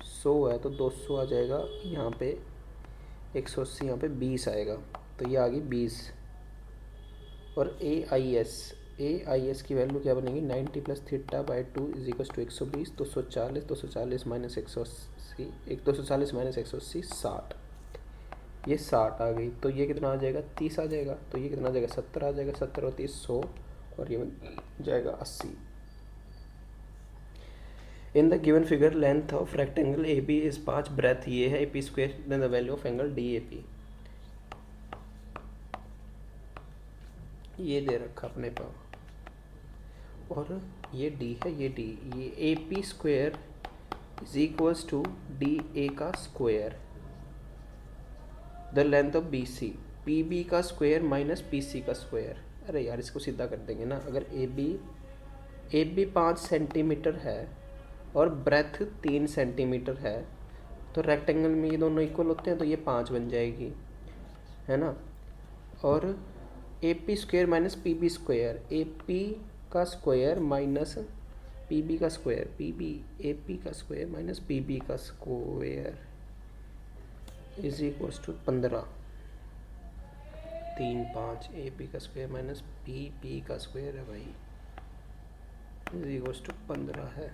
100 है, तो 200 आ जाएगा यहाँ पे, 180 यहाँ पे 20 आएगा, तो ये आ गई 20। और AIS की वैल्यू क्या बनेगी? 90 + θ/2 = 120। 240 240 - 180 240 - 180 60। ये 60 आ गई, तो ये कितना आ जाएगा? 30 आ जाएगा। तो ये कितना आ जाएगा? 70 आ जाएगा। 70 और 30 100 और ये बन जाएगा 80। In the given figure length of rectangle AB is 5, breadth ये है AP², then the value of angle DAP ये दे रखा अपने पास। और ये D है, ये D, ये AP² = DA का square. The length of BC PB का स्क्वायर माइनस PC का स्क्वायर। अरे यार इसको सीधा कर देंगे ना। अगर AB 5 सेंटीमीटर है और ब्रेथ 3 सेंटीमीटर है, तो रेक्टेंगल में ये दोनों इक्वल होते हैं, तो ये 5 बन जाएगी, है ना। और AP² माइनस PB², AP का स्क्वायर माइनस PB का स्क्वायर, AP का स्क्वायर माइनस PB का स्क्वायर = 15। 3 5 AP का स्क्वायर माइनस PB का स्क्वायर है भाई, = 15 है।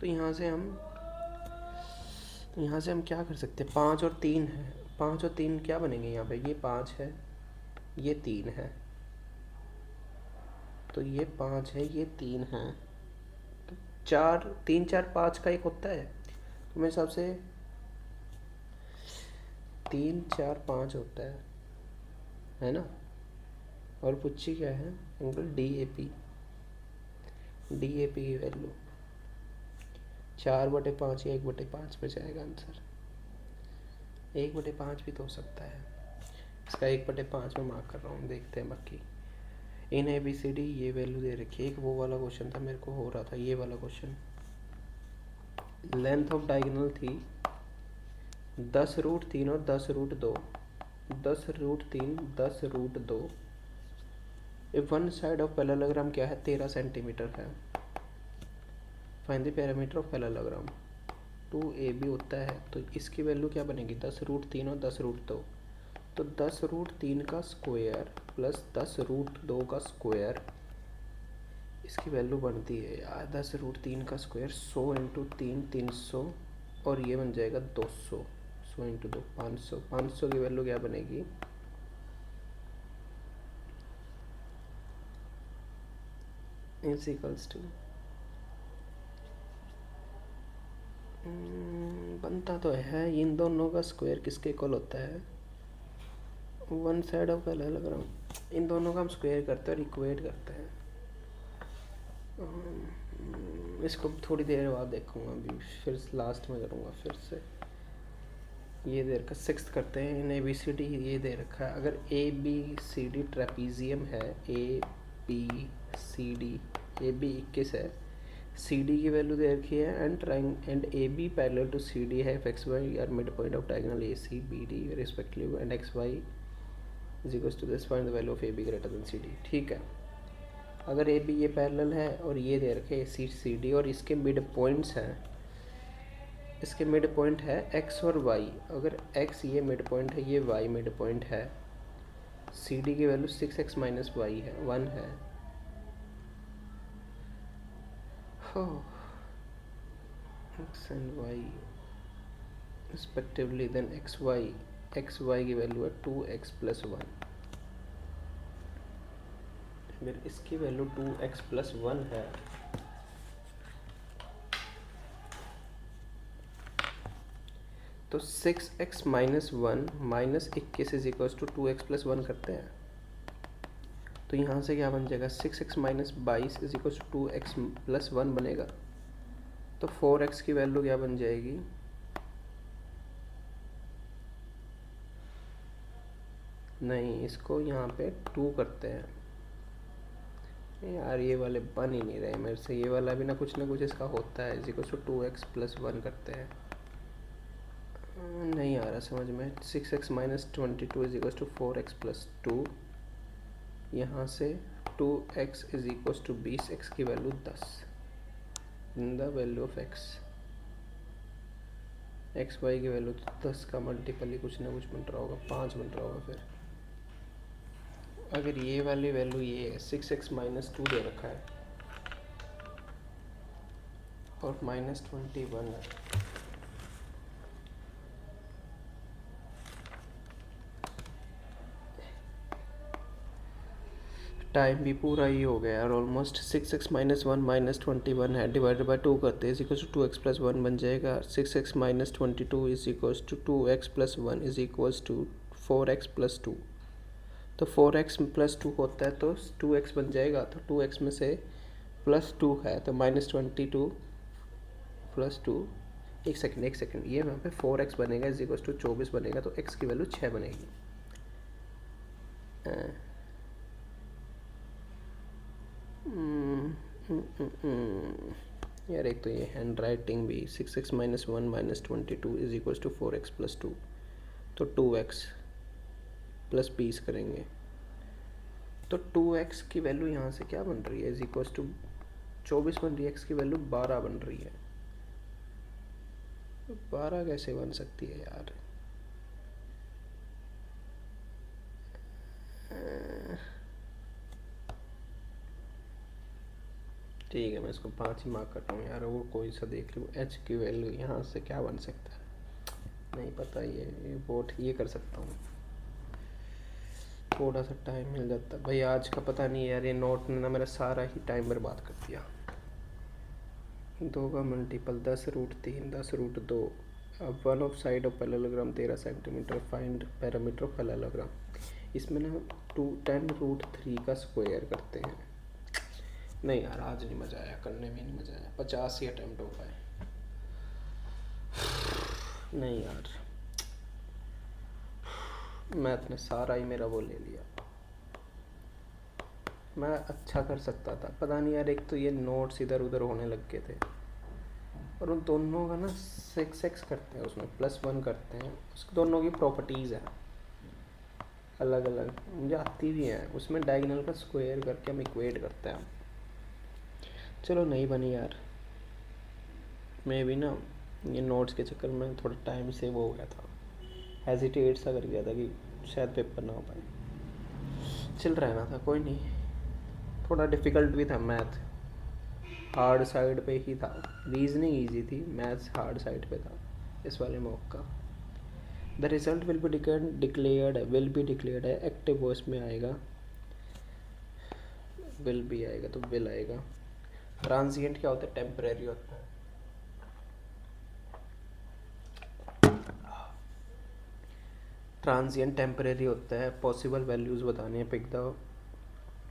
तो यहाँ से हम क्या कर सकते हैं? 5 और 3 है। 5 और 3 क्या बनेंगे यहाँ पे? ये 5 है, ये 3 है, तो ये 5 है, ये 3 है, तो 4 3 4 5 का एक होता है, तो मेरे हिसाब से 3 4 5 होता है ना। और पूछी क्या है? एंगल DAP की वैल्यू 4/5 या 1/5 पे जाएगा आंसर। 1/5 भी तो हो सकता है। इसका 1/5 में मार्क कर रहा हूँ, देखते हैं। बाकी इन ABCD ये वैल्यू दे रखी है। एक वो वाला क्वेश्चन था, मेरे को हो रहा था ये वाला क्वेश्चन। लेंथ ऑफ डायगोनल थी 10√3 और 10√2। 10√3 10√2। वन साइड ऑफ पैरेललोग्राम क्या है? 13 सेंटीमीटर है। Find the parameter of parallelogram. 2AB होता है, तो इसकी वैल्यू क्या बनेगी? 10√3 और 10√2। तो 10√3 का स्क्वायर प्लस 10√2 का स्क्वायर, इसकी वैल्यू बनती है यार 10√3 का स्क्वायर 100 × 3 300 और ये बन जाएगा 200। 100 × 2 500। 500 की वैल्यू क्या बनेगी? = बनता तो है, इन दोनों का स्क्वायर किसके इक्वल होता है? One side of parallelogram. इन दोनों का हम स्क्वायर करते हैं और इक्वेट करते हैं। इसको थोड़ी देर बाद देखूँगा, अभी फिर लास्ट में करूँगा फिर से। ये दे रखा, सिक्स करते हैं इन ABCD। ये दे रखा है अगर ABCD ट्रेपीजियम है, ABCD, AB 21 है, CD की वैल्यू दे रखी है, and AB parallel to CD है, FXY are mid point of diagonal ACBD respective, and XY is equal to this, find the value of AB greater than CD। ठीक है, अगर AB ये पैरेलल है और ये दे रखे ACD और इसके मिड पॉइंट्स हैं, इसके मिड पॉइंट है x और y, अगर x ये मिड पॉइंट है, ये y मिड पॉइंट है, CD की वैल्यू 6x माइनस y है, 1 है। x and y respectively, then xy की वैल्यू है 2x प्लस 1। अगर इसकी वैल्यू 2x प्लस 1 है तो 6x minus 1 minus 21 is equals to 2x plus 1 करते हैं, तो यहाँ से क्या बन जाएगा, 6x minus 22 is equals to 2x plus 1 बनेगा। तो 4x की वैल्यू क्या बन जाएगी, नहीं इसको यहाँ पे 2 करते हैं। यार ये वाले बन ही नहीं रहे मेरे से, ये वाला भी ना कुछ इसका होता है, is equals to 2x plus 1 करते हैं, नहीं आ रहा समझ में। 6x minus 22 is equal to 4x plus 2, यहाँ से 2x is equal to 20, x की value 10, in the value of x, xy की वैल्यू 10 का मल्टीपल ही कुछ ना कुछ बन रहा होगा, 5 बन रहा होगा। फिर अगर ये वाली वैल्यू ये है, 6x माइनस 2 दे रखा है और माइनस 21 है, टाइम भी पूरा ही हो गया और ऑलमोस्ट। 6x माइनस 1 माइनस 21 है, डिवाइडेड बाई 2 करते हैं, is equal to 2x plus 1 बन जाएगा। 6x minus 22 is equal to 2x plus 1 is equal to 4x plus 2, तो 4x प्लस 2 होता है तो 2x बन जाएगा, तो 2x में से प्लस 2 है तो माइनस 22 प्लस 2, एक सेकेंड, ये वहाँ पे 4x बनेगा इज इक्वल टू 24 बनेगा, तो x की वैल्यू 6 बनेगी। यार एक तो ये हैंड राइटिंग भी, 6x minus 1 minus 22 is equal to 4x plus 2, तो 2x प्लस 20 करेंगे, तो 2x की वैल्यू यहाँ से क्या बन रही है, इज इक्वल टू 24 बन रही है, x की वैल्यू 12 बन रही है। 12 कैसे बन सकती है यार, ठीक है मैं इसको 5 ही मार्क करता हूँ यार, वो कोई सा देख लूँ। h की वैल्यू यहाँ से क्या बन सकता है, नहीं पता, ये वोट ये कर सकता हूँ, थोड़ा सा टाइम मिल जाता भाई। आज का पता नहीं यार, ये नोट ने ना मेरा सारा ही टाइम बर्बाद कर दिया। 2 का मल्टीपल 10√3 10√2, अब 1 of side of parallelogram 13 centimetre, find parameter of parallelogram. इसमें ना 10√3 का स्क्वायर करते हैं। नहीं यार आज नहीं मज़ा आया, करने में नहीं मज़ा आया, 50 ही अटैम्प्ट हो पाए। नहीं यार मैथ ने सारा ही मेरा वो ले लिया, मैं अच्छा कर सकता था, पता नहीं यार। एक तो ये नोट्स इधर उधर होने लग गए थे, और उन दोनों का ना 6x करते हैं, उसमें +1 करते हैं, उसके दोनों की प्रॉपर्टीज़ हैं अलग अलग, मुझे आती भी हैं। उसमें डायगोनल का स्क्वायर करके हम इक्वेट करते हैं। चलो नहीं बनी यार, मैं भी ना ये नोट्स के चक्कर में थोड़ा टाइम से वो हो गया था, हेजिटेट सा कर गया था कि शायद पेपर ना हो पाए, चल रहना था, कोई नहीं। थोड़ा डिफ़िकल्ट भी था मैथ, हार्ड साइड पे ही था, रीजनिंग इजी थी, मैथ्स हार्ड साइड पे था इस वाले मॉक का। The result will be declared है, एक्टिव वॉइस में आएगा, विल भी आएगा तो विल आएगा। ट्रांजिएंट क्या होता है, टेम्परेरी होता है। ट्रांजिएंट टेम्परेरी होता है, पॉसिबल वैल्यूज़ बताने हैं, pick the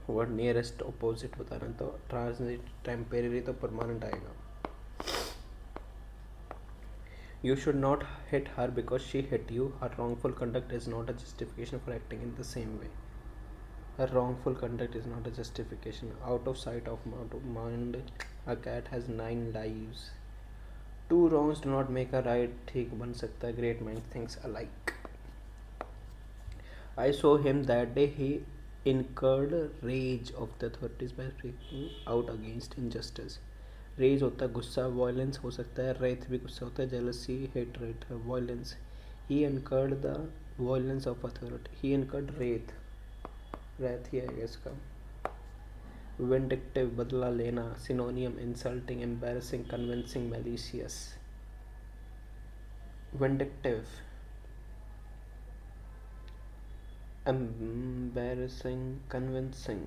word nearest opposite बताना है, तो ट्रांजिएंट टेम्परेरी तो परमानेंट आएगा। You should not hit her because she hit you. Her wrongful conduct is not a justification for acting in the same way. Her wrongful conduct is not a justification. Out of sight, out of mind. A cat has 9 lives. Two wrongs do not make a right. ठीक बन सकता है. Great minds think alike. I saw him that day. He incurred rage of the authorities by speaking out against injustice. Rage होता है गुस्सा, violence हो सकता है, रेथ भी गुस्सा होता है, jealousy, hatred, violence. He incurred the violence of authority. He incurred wrath ही है इसका. विंडिक्टिव बदला लेना. Synonym insulting, embarrassing, convincing, malicious. Vindictive embarrassing, convincing.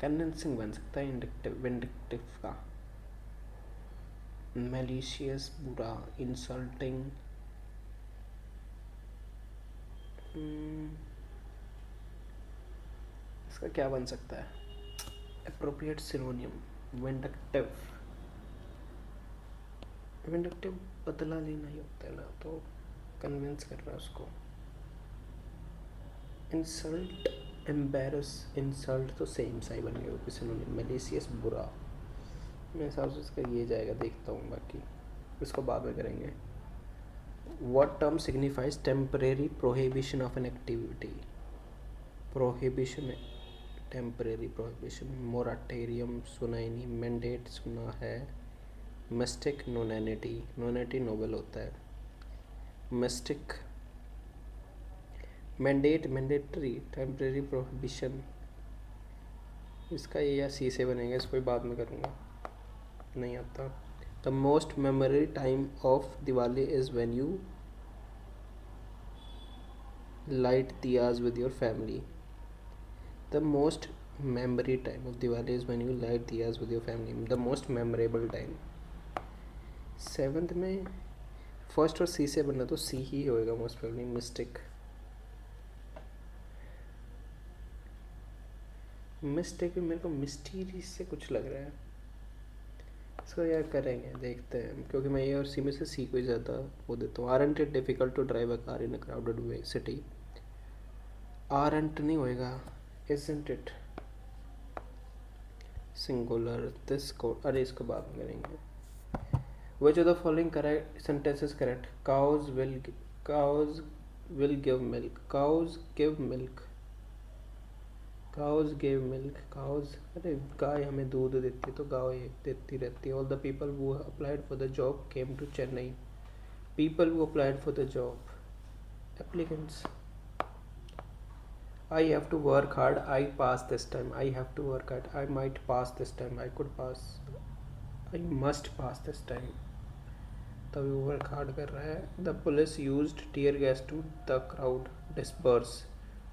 Convincing बन सकता है इंडिक्टिव विंडिक्टिव का. मैलिशियस बुरा, इंसल्टिंग. इसका क्या बन सकता है? एप्रोप्रिएट सिनोनियम. विंडिक्टिव. विंडिक्टिव बदला लेना ही होता है ना, तो कन्विंस कर रहा है उसको. इंसल्ट, एम्बैरस, इंसल्ट तो सेम सा ही बन गया सिनोनिम. मैलिशियस बुरा. मेरे हिसाब से इसका ये जाएगा, देखता हूँ, बाकी इसको बाद में करेंगे. What term signifies temporary prohibition of an activity? Prohibition, temporary prohibition. Moratorium सुना ही नहीं. Mandate सुना है. Mystic, nonentity. Nonentity novel होता है. Mystic, mandate, mandatory, temporary prohibition. इसका ये या सी से बनेगा, इसको बाद में करूँगा, नहीं आता. The most memorable time of Diwali is when you light diyas with your family. The most memorable time of Diwali is when you light diyas with your family. The most memorable time. 7th में first और सी से बनना, तो सी ही होएगा most probably. Mistake. Mistake भी मेरे को mysterious से कुछ लग रहा है. इसको यार करेंगे, देखते हैं, क्योंकि मैं ए और सी में से सी को ही ज़्यादा वो देता हूँ. Aren't it difficult to drive a car in a crowded way city. Aren't नहीं होएगा. Isn't it singular. दिस को, अरे इसको बाद में करेंगे. Which of the following correct sentence is correct? Cows will give milk. Cows give milk. Cows gave milk. Cows, अरे गाय हमें दूध देती है, तो गाय देती रहती है. All the people who applied for the job came to Chennai. People who applied for the job. Applicants. I have to work hard. I pass this time. I have to work hard. I might pass this time. I could pass. I must pass this time. तभी वो work hard कर रहा है. The police used tear gas to the crowd. Disperse.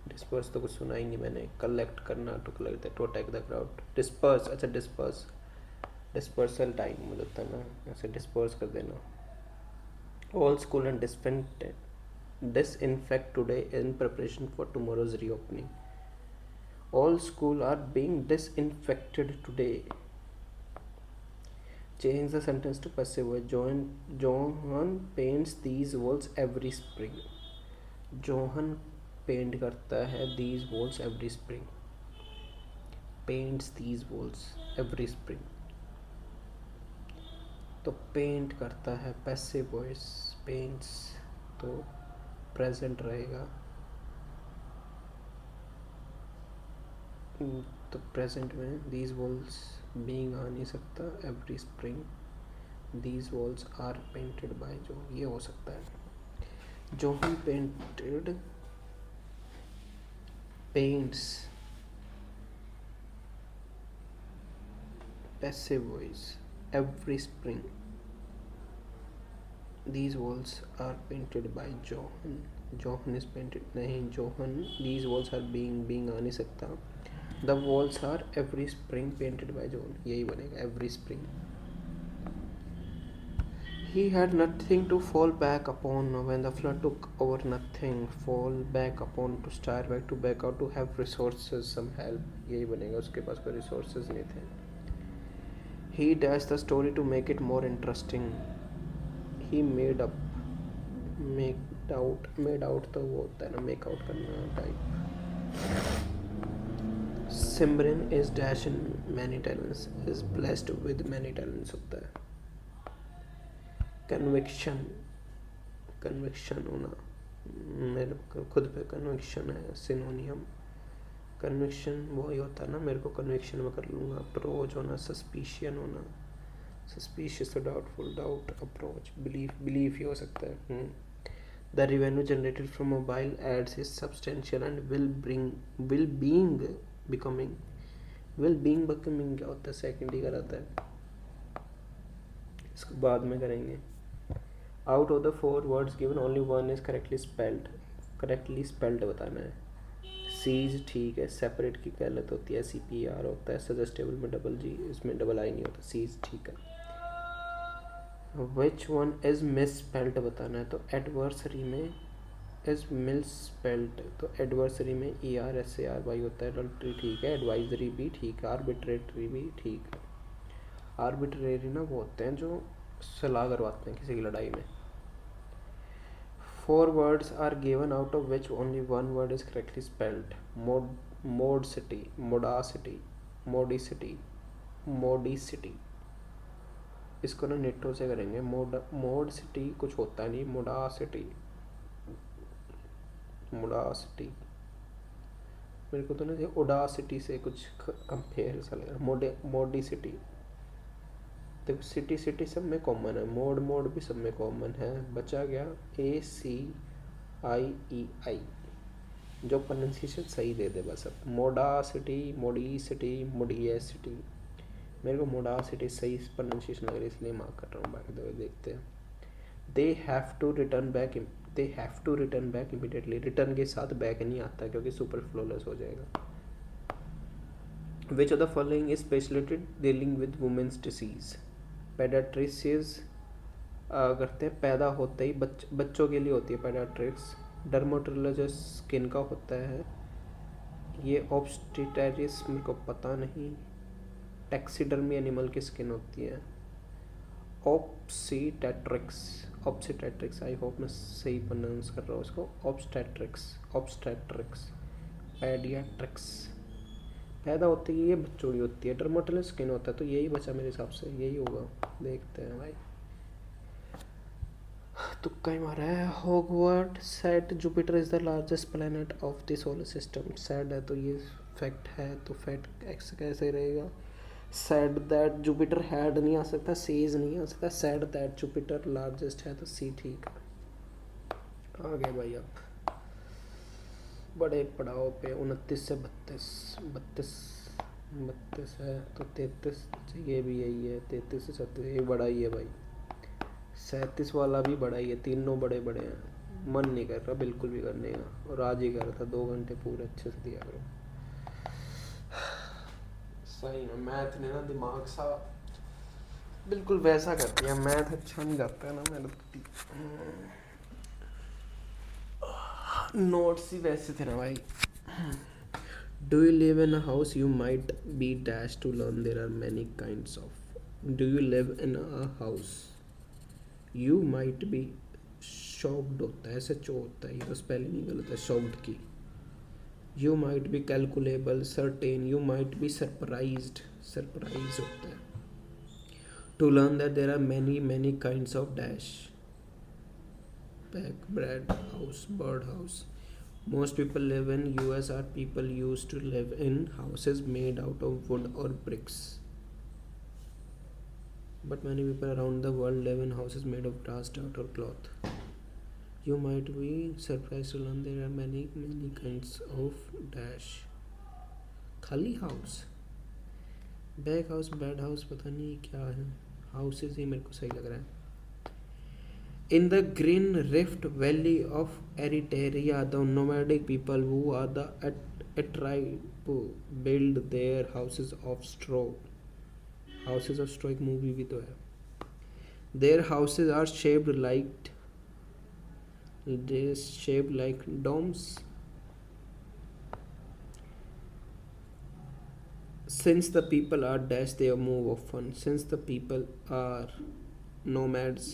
Disperse तो कुछ सुना ही नहीं मैंने. कलेक्ट करना, to collect, to attack the crowd. Disperse, अच्छा डिस्पर्स, डिस्पर्सल टाइम मुझे लगता है ना, ऐसे डिस्पर्स कर देना. All school and disinfect today in preparation for tomorrow's reopening. All schools are being disinfected today. Change the sentence to passive voice. Johan paints these walls every spring. Johan paint करता है these walls every spring. Paints these walls every spring. तो paint करता है passive voice. Paints तो present रहेगा. तो present में these walls being आ नहीं सकता. Every spring these walls are painted by जो, ये हो सकता है. Johan painted, paints, passive voice, every spring these walls are painted by Johan. Johan is painted, नहीं, Johan these walls are being आ नहीं सकता. The walls are every spring painted by Johan, यही बनेगा every spring. He had nothing to fall back upon when the flood took over. Nothing, fall back upon, to start back, to back out, to have resources, some help, यही बनेगा. उसके पास कोई resources नहीं थे. He dashed the story to make it more interesting. He made out तो वो होता है ना, मेक आउट करना type. Simran is dash in many talents, is blessed with many talents होता है। कन्विक्शन, कन्विक्शन होना, मेरे को खुद पे कन्विक्शन है। सिनोनियम, कन्विक्शन वही होता है ना, मेरे को कन्विक्शन में कर लूँगा। अप्रोच होना, सस्पिशियन होना, सस्पिशियस तो डाउटफुल, डाउट अप्रोच, बिलीफ ही हो सकता है। The revenue generated from mobile ads is substantial and will being becoming क्या होता है, सेकंड ही कराता है, इसको बाद में करेंगे। Out of the 4 words given only one is correctly spelled बताना है। सीज ठीक है, सेपरेट की गलत होती है, CPR होता है। सजेस्टेबल में डबल जी, इसमें डबल आई नहीं होता। सीज ठीक है। Which one is miss spelled बताना है, तो एडवर्सरी में इज मिस स्पेल्ड, तो एडवर्सरी में ERSARY होता है। एडल्ट्री ठीक है, एडवाइजरी भी ठीक है, आर्बिट्रेटरी भी ठीक है। आर्बिट्रेरी ना वो होते हैं जो सलाह करवाते हैं किसी की लड़ाई में। 4 words are given out of which only one word is correctly spelled. Modicity, modicity। इसको ना नेटो से करेंगे। मोडसिटी कुछ होता नहीं, मोडासिटी। मेरे को तो ना ओडासिटी से कुछ कंपेयर सा लग रहा। मोडिसिटी, देखो सिटी सब में कॉमन है, मोड भी सब में कॉमन है। बचा गया ACIEI, जो प्रोनाउंसिएशन सही दे दे बस। अब मोडासिटी, मोडिसिटी, मेरे को मोडासिटी सही प्रोनाउंसिएशन लग रही है, इसलिए मार्क कर रहा हूँ। बाकी तो देखते हैं। They have to return back immediately. Return के साथ बैक नहीं आता क्योंकि सुपर फ्लोलेस हो जाएगा। Which of the following is speciality dealing with women's disease. Paediatricians करते हैं, पैदा होते ही बच्चों के लिए होती है पेडियाट्रिक्स। डर्मेटोलॉजिस्ट स्किन का होता है। ये ऑब्स्टेट्रिस मेरे को पता नहीं। टैक्सीडर्मी एनिमल की स्किन होती है। ऑब्स्टेट्रिक्स, आई होप मैं सही प्रोनाउंस कर रहा हूँ इसको। ऑब्स्टेट्रिक्स, पेडियाट्रिक्स पैदा होती है, ये बच्चों की होती है। डर्मेटोलॉजिस्ट स्किन होता है, तो यही बचा मेरे हिसाब से, यही होगा। देखते हैं भाई, तुक्का ही मारा है। Hogwarts said Jupiter is the largest planet of the solar system. Said है तो ये फैक्ट है, तो फैक्ट एक्स कैसे रहेगा। सेड दैट जुपिटर हैड नहीं आ सकता, सेज नहीं आ सकता। सेड दैट जुपिटर लार्जेस्ट है, तो सी ठीक है। आगे भाई अब बड़े पड़ाव पे 29 से 32 है, तो 33, ये भी यही है। 33 से 36 ये बड़ा ही है भाई। 37 वाला भी बड़ा ही है। तीनों बड़े बड़े हैं। मन नहीं कर रहा बिल्कुल भी करने का, और आज ही कर रहा था। 2 घंटे पूरे अच्छे से दिया करो। सही में मैथ ने ना दिमाग सा बिल्कुल वैसा कर दिया। मैथ अच्छा नहीं जाता है ना मेरे। नोट्स ही वैसे थे ना भाई। Do you live in a house you might be dash to learn there are many kinds of. Do you live in a house you might be, shocked होता है, SHO होता है, ये तो स्पेलिंग ही गलत है शॉक्ड की। You might be calculable, certain, you might be surprise होता है। To learn that there are many kinds of dash, back, bread house, bird house. Most people live in US are people used to live in houses made out of wood or bricks. But many people around the world live in houses made of grass, dirt or cloth. You might be surprised to learn there are many kinds of dash. खाली house, back house, bed house, पता नहीं क्या है। Houses ही मेरे को सही लग रहा है। In the Green Rift Valley of Eritrea, the nomadic people who are the tribe build their houses of straw. Houses of straw एक मूवी भी तो है। Their houses are shaped like domes. Since the people are dash, they move often. Since the people are nomads,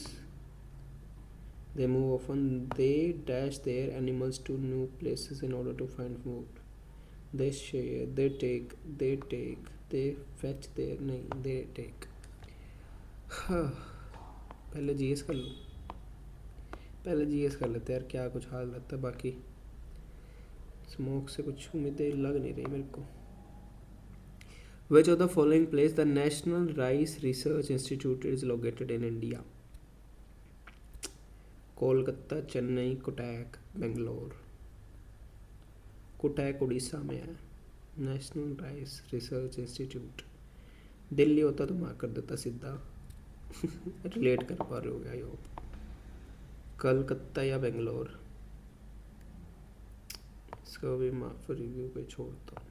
They move often. They dash their animals to new places in order to find food. They share. They take. They take. They fetch their. नहीं, they take. पहले GS कर लो. पहले GS कर लेते यार, क्या कुछ हाल रहता है. बाकी स्मोक से कुछ उम्मीदें लग नहीं रही मेरे को. Which of the following place the National Rice Research Institute is located in India? Kolkata, Chennai, Kotak, Bangalore. Kotak Orissa में है. National rice research institute. Delhi होता तो मार कर देता सीधा. रिलेट कर पा रहे हो क्या यो? कलकत्ता या बेंगलोर. इसको भी माफ रिव्यू पे छोड़ता हूँ.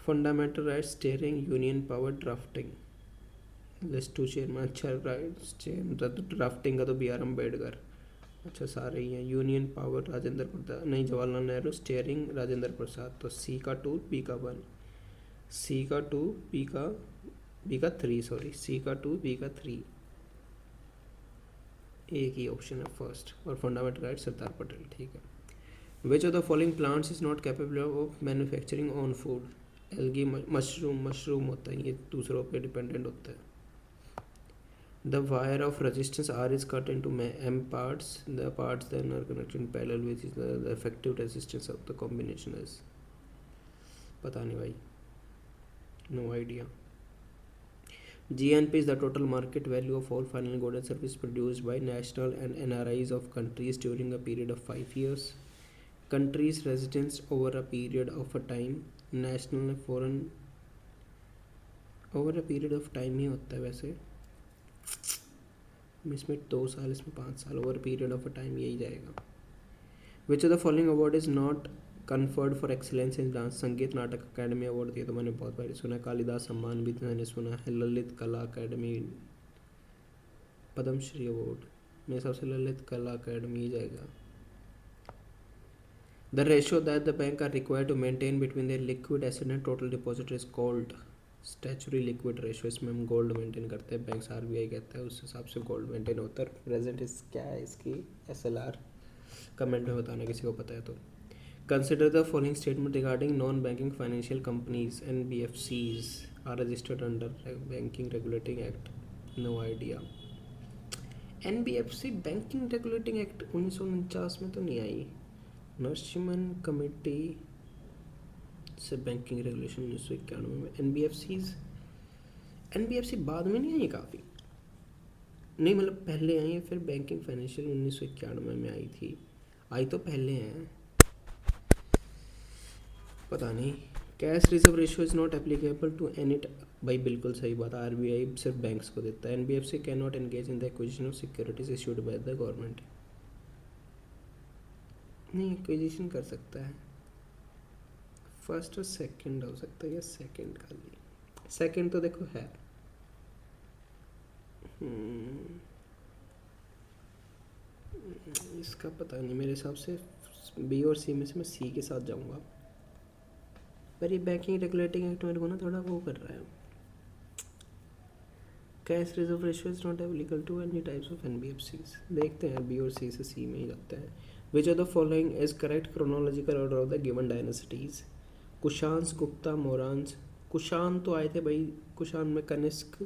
Fundamental right steering union power drafting. List to chairman. अच्छा राइट ड्राफ्टिंग का तो बी आर अम्बेडकर. अच्छा सारे ही हैं. यूनियन पावर राजेंद्र प्रसाद, नहीं जवाहरलाल नेहरू. स्टीयरिंग राजेंद्र प्रसाद. तो सी का 2, बी का 1. सी का 2, बी का 3. सॉरी, सी का 2, बी का 3. एक ही ऑप्शन है फर्स्ट. और फंडामेंटल राइट सरदार पटेल. ठीक है. Which of the following plants is not capable of manufacturing on food? Algae. Mushroom होता है, ये दूसरों पे डिपेंडेंट होता है. The wire of resistance R is cut into M parts. The parts then are connected in parallel, which is the effective resistance of the combination is. पता नहीं भाई. No idea. GNP is the total market value of all final goods and services produced by national and NRIs of countries during a period of 5 years. Countries residents over a period of a time. National and foreign over a period of time ही होता है वैसे. इसमें 2 साल, इसमें 5 साल. Over period of a time यही जाएगा. Which of the following award is not conferred for excellence in dance? संगीत नाटक अकेडमी अवार्ड दिया तो मैंने बहुत बार सुना है. कालिदास सम्मान भी मैंने सुना है. ललित कला अकेडमी, पद्मश्री अवार्ड. मेरे हिसाब से ललित कला अकेडमी ही जाएगा. The ratio that the bank are required to maintain between the liquid acid and total deposit is called statutory liquid ratio. इसमें हम गोल्ड मेंटेन करते हैं. बैंक आरबीआई कहता है उस हिसाब से गोल्ड मेंटेन होता है. प्रेजेंट इस क्या है इसकी एसएलआर? कमेंट में बताना किसी को पता है तो. Consider the following statement regarding non banking financial companies. NBFCs are registered under banking regulating act. No idea. NBFC banking regulating act 1949 में तो नहीं आई. नरसिम्हन कमेटी से बैंकिंग रेगुलेशन 1991 में. एनबीएफसी बाद में नहीं आई. काफ़ी नहीं, मतलब पहले आई है. फिर बैंकिंग फाइनेंशियल 1991 में आई थी. आई तो पहले हैं, पता नहीं. Cash reserve ratio is not applicable to any. भाई बिल्कुल सही बात. आरबीआई सिर्फ बैंक्स को देता है. NBFC can not engage in the acquisition of securities issued by the government. नहीं, एक्विजिशन कर सकता है. फर्स्ट और सेकंड हो सकता है या सेकंड खाली. सेकंड तो देखो है. इसका पता नहीं. मेरे हिसाब से बी और सी में से मैं सी के साथ जाऊंगा. पर ये बैंकिंग रेगुलेटिंग एक्ट मेरे को ना थोड़ा वो कर रहा है. Cash reserve ratio is not applicable to any types of NBFCs. देखते हैं बी और सी से सी में ही जाते हैं. Which of the following is correct chronological order of the given dynasties? Kushan, Gupta, Mauryans. Kushan तो आए थे भाई. कुशान में कनिष्क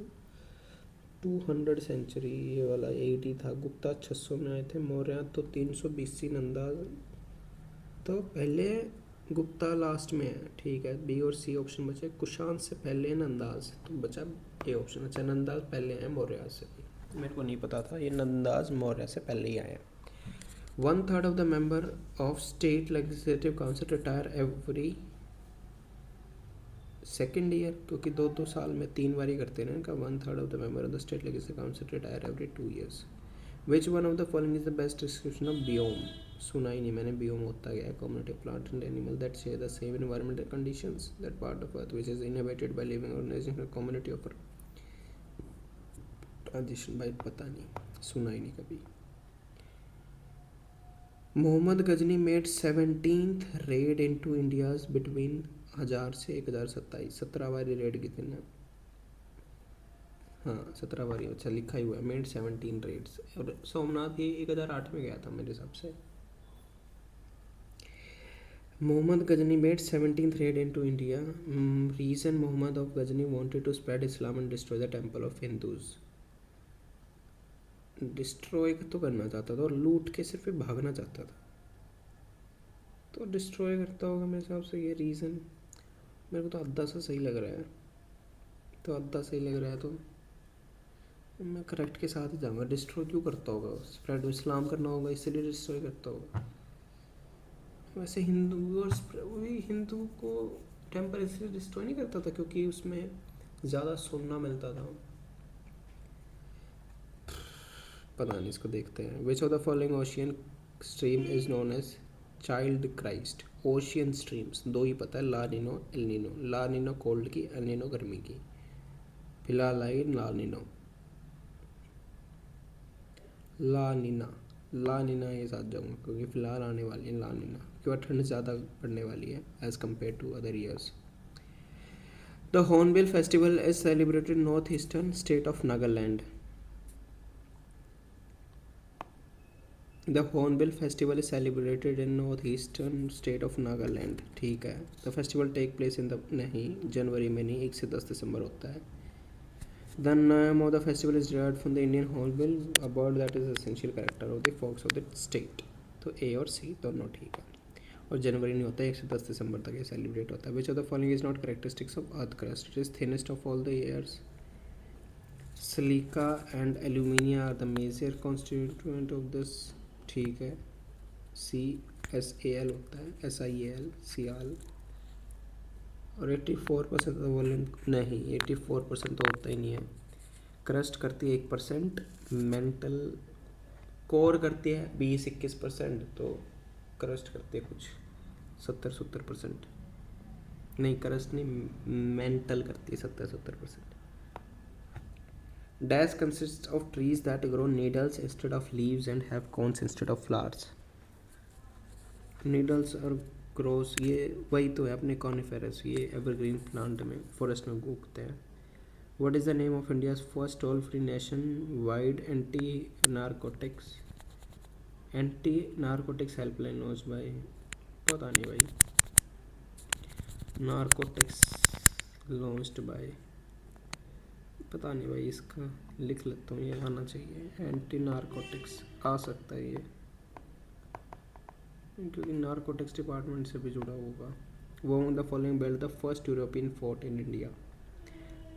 200 सेंचुरी, ये वाला 80 था. गुप्ता 600 में आए थे. मौर्य तो 320 नंदा तो पहले. गुप्ता लास्ट में है. ठीक है. बी और सी ऑप्शन बचे. कुशान से पहले नंदाज, तो बचा ए ऑप्शन. अच्छा, नंदाज पहले हैं मौर्य से. मेरे को नहीं पता था ये नंदाज मौर्य से पहले ही आए. 1/3 of the member of state legislative council retire every second year, क्योंकि 2-2 साल में 3 बार ही करते हैं इनका. 1/3 of the member of the state legislative council retire every 2 years. Which one of the following is the best description of biome? सुना ही नहीं मैंने. बियोम होता गया है community plant and animal that share the same environmental conditions that part of earth which is inhabited by living organism community of transition by. पता नहीं, सुना ही नहीं कभी. Mohammad Ghazni made 17th red into India's between 1000 से 1027. 17 बारी रेड कितने. हाँ 17 बारी, अच्छा लिखा ही हुआ है, मेड 17 रेड्स। और सोमनाथ ये 1008 में गया था मेरे हिसाब से। Muhammad Ghazni made 17th raid into India. Reason Muhammad of Ghazni wanted to spread Islam and destroy the temple of Hindus. Destroy तो करना चाहता था और लूट के सिर्फ भागना चाहता था, तो डिस्ट्रॉय करता होगा मेरे हिसाब से। ये रीज़न मेरे को तो अद्धा सा सही लग रहा है, तो अद्धा सही लग रहा है तो मैं करेक्ट के साथ ही जाऊँगा। डिस्ट्रॉय क्यों करता होगा, स्प्रेड इस्लाम करना होगा इसलिए डिस्ट्रॉय करता होगा। वैसे हिंदू और वही हिंदू को टेम्पल इसलिए डिस्ट्रॉय नहीं करता था क्योंकि उसमें ज़्यादा सोना मिलता था। पता नहीं, इसको देखते हैं। Which of the following ocean stream is known as child Christ. Ocean streams दो ही पता है, La Nino El Nino. La Nino cold की, एल नीनो गर्मी की। फिलहाल आई La Nino, La Nina, La Nina ये साथ जाऊँगा क्योंकि फ़िलहाल आने वाली है ला नीना, क्योंकि ठंड ज़्यादा पड़ने वाली है as compare to other years. The hornbill festival is celebrated north eastern state of Nagaland. The hornbill festival is celebrated in north eastern state of Nagaland, ठीक है। The festival take place in the, नहीं जनवरी में नहीं, 1 से 10 दिसंबर होता है। The name of the festival is derived from the Indian hornbill, a bird that is essential character of the folks of the state. तो ए और सी दोनों ठीक है। और जनवरी नहीं होता है, 1 से 10 दिसंबर तक ये सेलिब्रेट होता है। Which of the following is not characteristics of earth crust. It is thinnest of all the airs. Silica and alumina are the major constituent of this, ठीक है। सी एस ए एल होता है, S I A L, सी आल। और 84% तो volume नहीं, 84% तो होता ही नहीं है। क्रस्ट करती है 1%, मेंटल कोर करती है 20-21%, तो क्रस्ट करती है कुछ 70-70%। नहीं क्रस्ट नहीं, मेंटल करती है 70-70%। Dash consist of trees that grow needles instead of leaves and have cons instead of flowers. Needles और ग्रोस ये वही तो है अपने कॉनिफेरस, ये एवरग्रीन प्लांट में फॉरेस्ट में उगते हैं। What is the name of India's first toll free nation wide anti narcotics helpline launch by, पता नहीं भाई। नारकोटिक्स लॉन्च्ड बाय, पता नहीं भाई, इसका लिख लेता हूँ, ये आना चाहिए। एंटी नारकोटिक्स आ सकता है ये, क्योंकि नारकोटिक्स डिपार्टमेंट से भी जुड़ा होगा। वो the following build the first European fort in India.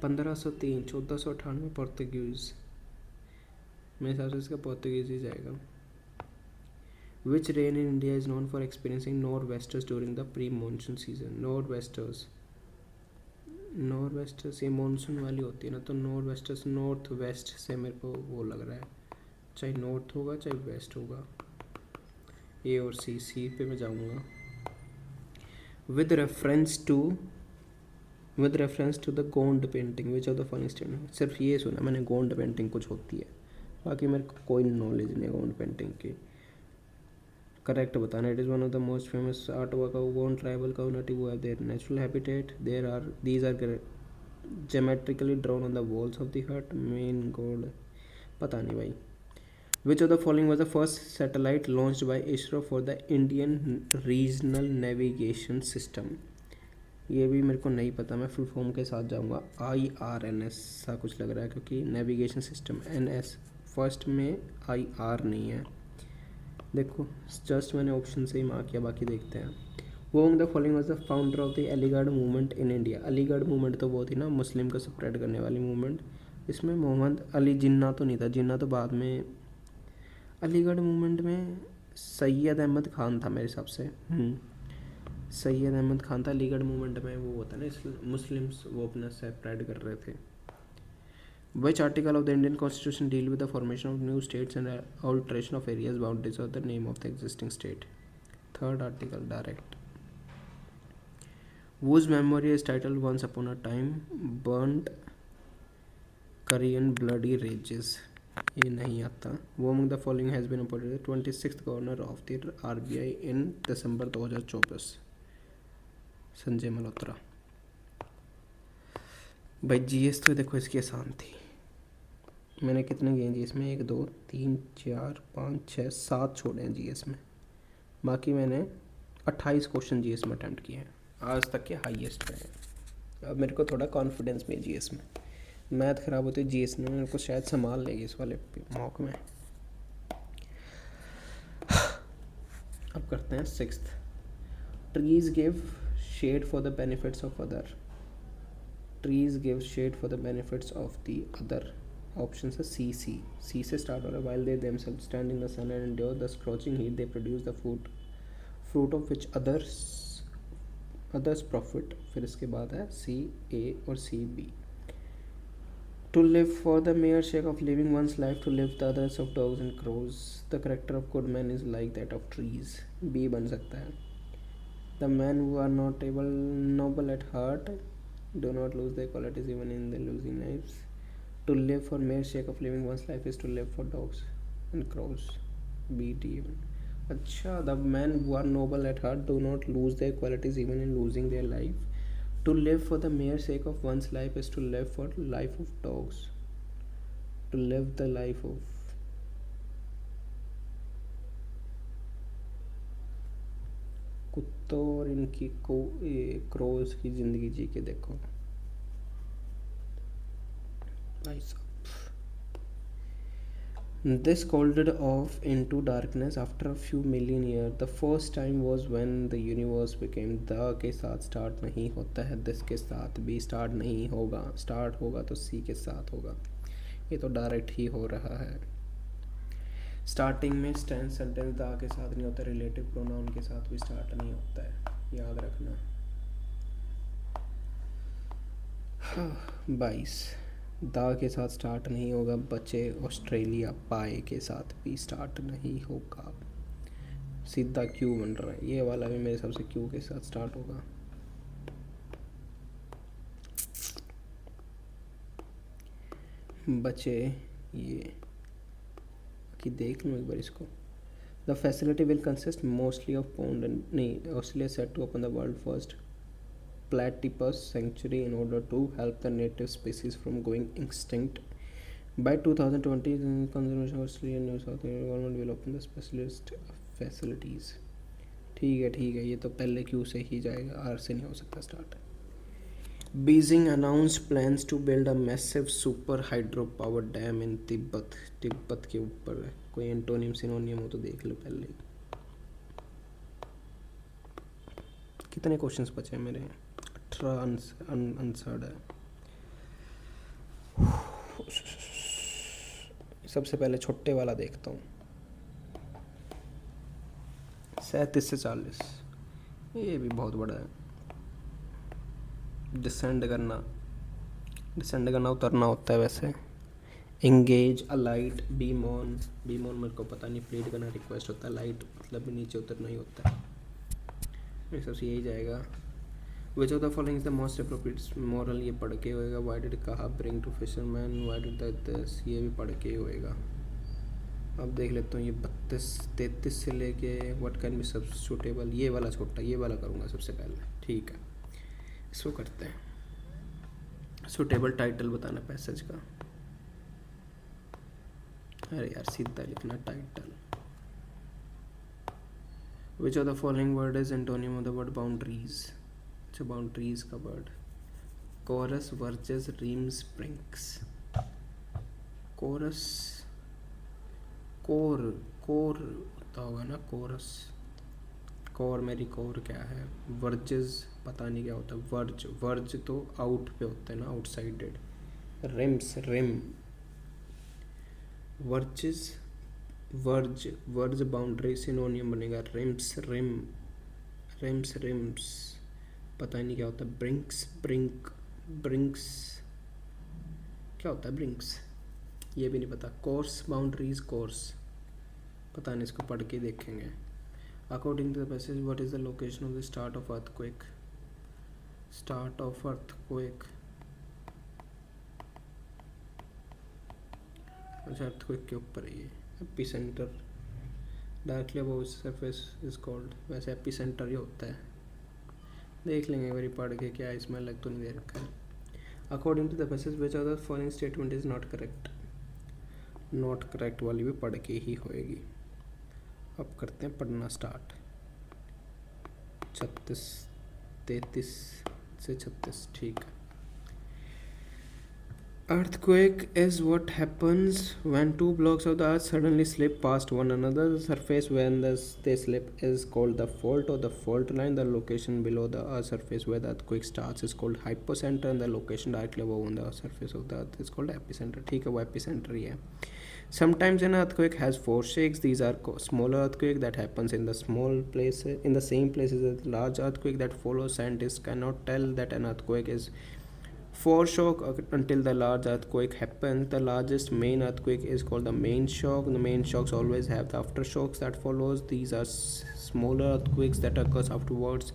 1503, 1498 Portuguese, मेरे हिसाब से इसका पोर्तुगीज ही जाएगा। Which rain in India is known for experiencing north westers during the pre monsoon season. North westers ये मानसून वाली होती है ना, तो नॉर्थ वेस्टर्स नॉर्थ वेस्ट से मेरे को वो लग रहा है, चाहे नॉर्थ होगा चाहे वेस्ट होगा। ए और सी पे मैं जाऊँगा। With reference to the Gond painting which of the following statement. सिर्फ ये सुना मैंने गोंड पेंटिंग कुछ होती है, बाकी मेरे को कोई नॉलेज नहीं है गोंड पेंटिंग की। करेक्ट बताना। It is one of the most famous art work of Gond tribal community who have their natural habitat. These are geometrically drawn on the walls of the hut. Main god, पता नहीं भाई। Which of the following was the first satellite launched by ISRO for the Indian Regional Navigation System? ये भी मेरे को नहीं पता, मैं फुल फॉर्म के साथ जाऊँगा। IRNS सा कुछ लग रहा है क्योंकि नेविगेशन सिस्टम NS फर्स्ट में IR नहीं है। देखो जस्ट मैंने ऑप्शन से ही मार्क किया, बाकी देखते हैं। वो the following was the founder of the Aligarh movement in India. Aligarh movement तो वो थी ना मुस्लिम को स्प्रेड करने वाली मूवमेंट, इसमें मोहम्मद अली जिन्ना तो नहीं था, जिन्ना तो बाद में। अलीगढ़ मूवमेंट में सैयद अहमद खान था मेरे हिसाब से। सैयद अहमद खान था अलीगढ़ मूवमेंट में, वो होता है ना मुस्लिम्स वो अपना सेपरेट कर रहे थे। Which article of the Indian Constitution deal with the formation of new states and alteration of areas boundaries of the name of the existing state? Third article, direct. Whose memory is titled Once Upon a Time, Burnt Curry and Bloody Rages? ये नहीं आता। वो among the following has been appointed 26th governor of the RBI in दिसंबर 2024? संजय मल्होत्रा। भाई GS तो देखो इसकी आसान थी। मैंने कितने किए जी इसमें, 1 2 3 4 5 6 7 छोड़े हैं जी इसमें। बाकी मैंने 28 क्वेश्चन जी इसमें अटैम्प्ट किए हैं, आज तक के हाईएस्ट रहे हैं। अब मेरे को थोड़ा कॉन्फिडेंस भी है जी इसमें। मैथ ख़राब होती है जी इसमें, मेरे को शायद संभाल लेगी इस वाले मॉक में। अब करते हैं 6th। Trees give shade for the benefits of other. Trees give shade for the benefits of the other. Option है सी से स्टार्ट हो रहा है। While they themselves stand in the sun and endure the scorching heat they produce the fruit of which others profit. फिर इसके बाद है C A और C B. To live for the mere sake of living one's life, to live the others of dogs and crows. The character of good men is like that of trees. B बन सकता है। The men who are not noble at heart do not lose their qualities even in their losing lives. To live for mere sake of living one's life is to live for dogs and crows. B D even. अच्छा, the men who are noble at heart do not lose their qualities even in losing their life. To live for the mere sake of one's life is to live for life of dogs. To live the life of कुत्तों और इनकी crows की जिंदगी जी के देखो भाई साहब। This cooled off into darkness after a few million years. The first time was when the universe became the के साथ स्टार्ट नहीं होता है, this के साथ भी स्टार्ट नहीं होगा, स्टार्ट होगा तो C के साथ होगा। ये तो डायरेक्ट ही हो रहा है। स्टार्टिंग में सेंटेंस दा के साथ नहीं होता, रिलेटिव प्रोनाउन के साथ भी स्टार्ट नहीं होता है, याद रखना। 22 दा के साथ स्टार्ट नहीं होगा, बचे ऑस्ट्रेलिया पाए के साथ भी स्टार्ट नहीं होगा। सीधा क्यू बन रहा है, ये वाला भी मेरे हिसाब से क्यू के साथ स्टार्ट होगा। बचे ये कि देख लो एक बार इसको। The facility will consist mostly of pond नहीं, Australia set to open the world first platypus sanctuary in order to help the native species from going extinct. By 2020, the Conservation Australia and New South Wales government will open the specialist facilities. ठीक है, ये तो पहले Q से ही जाएगा, are से नहीं हो सकता start. Beijing announced plans to build a massive super hydropower dam in Tibet. Tibet के ऊपर है, कोई एंटोनिम सिनोनियम हो तो देख लो पहले। कितने क्वेश्चंस बचे हैं मेरे? 18 आंसर्ड है। सबसे पहले छोटे वाला देखता हूँ, 37 से 40। ये भी बहुत बड़ा है। डिसेंड करना उतरना होता है वैसे। Engage a light beam on मेरे को पता नहीं, प्लीड करना रिक्वेस्ट होता है, लाइट मतलब नीचे उतरना ही होता है। मेरे सबसे यही जाएगा। Which of the following is the most appropriate moral, ये पढ़ के होएगा। Why did Kaha bring to fisherman, why did this, ये भी पढ़ के होएगा। अब देख लेता हूँ ये 32-33 से लेके व्हाट कैन बी सब्स्टिट्यूटेबल, ये वाला छोटा, ये वाला करूँगा सबसे पहले। ठीक है, इसको करते हैं। सुटेबल टाइटल बताना पैसेज का। अरे यार सीधा लिखना title. Which of the following word is antonym of the word boundaries. अच्छा, बाउंड्रीज का word. Cores verges rims brinks. Cores core होता होगा ना, कोरस। कोर मेरी कोर क्या है? वर्जेस पता नहीं क्या होता है। वर्ज तो आउट पे होता है ना, आउटसाइडेड। Rims rim. Verges verge boundary synonym बनेगा रिम्स रिम्स पता नहीं क्या होता है। ब्रिंक्स क्या होता है? ब्रिंक्स ये भी नहीं पता। कोर्स बाउंड्रीज कोर्स पता नहीं, इसको पढ़ के देखेंगे। According to the passage what is the location of the start of earthquake. अच्छा, अर्थक्वेक के ऊपर है ये। Epicentre directly above surface is called. वैसे एपी सेंटर ही होता है, देख लेंगे एक बार पढ़ के क्या इसमें अलग तो नहीं दे रखा है। According to the passage which of the following statement is not correct. Not correct वाली भी पढ़ के ही होएगी। अब करते हैं पढ़ना स्टार्ट। 33 से 36, ठीक है। Earthquake is what happens when two blocks of the earth suddenly slip past one another. The surface when they slip is called the fault or the fault line. The location below the earth surface where the earthquake starts is called hypocenter, and the location directly above on the surface of the earth is called epicenter. ठीक है, वो epicenter ही है। Sometimes an earthquake has four shakes. These are smaller earthquake that happens in the small places, in the same places as large earthquake that follows. Scientists cannot tell that an earthquake is foreshock until the large earthquake happens. The largest main earthquake is called the main shock. The main shocks always have the aftershocks that follows. These are smaller earthquakes that occurs afterwards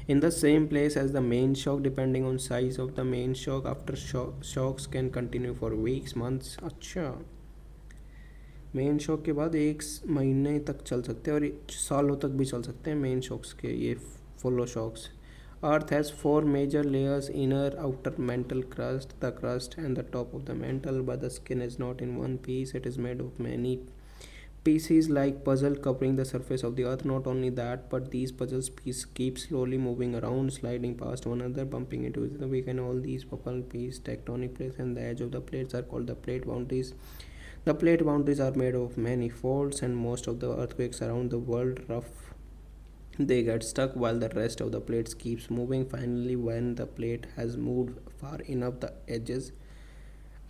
in the same place as the main shock. Depending on size of the main shock, shocks can continue for weeks, months. अच्छा, main shock के बाद एक महीने तक चल सकते हैं और सालों तक भी चल सकते हैं मेन शॉक्स के ये follow shocks. Earth has four major layers: inner, outer, mantle, crust. The crust and the top of the mantle, but the skin is not in one piece. It is made of many pieces like puzzle covering the surface of the earth. Not only that, but these puzzle pieces keep slowly moving around, sliding past one another, bumping into each other. We can all these puzzle pieces, tectonic plates, and the edge of the plates are called the plate boundaries. The plate boundaries are made of many faults, and most of the earthquakes around the world rough. They get stuck while the rest of the plates keeps moving. Finally, when the plate has moved far enough, the edges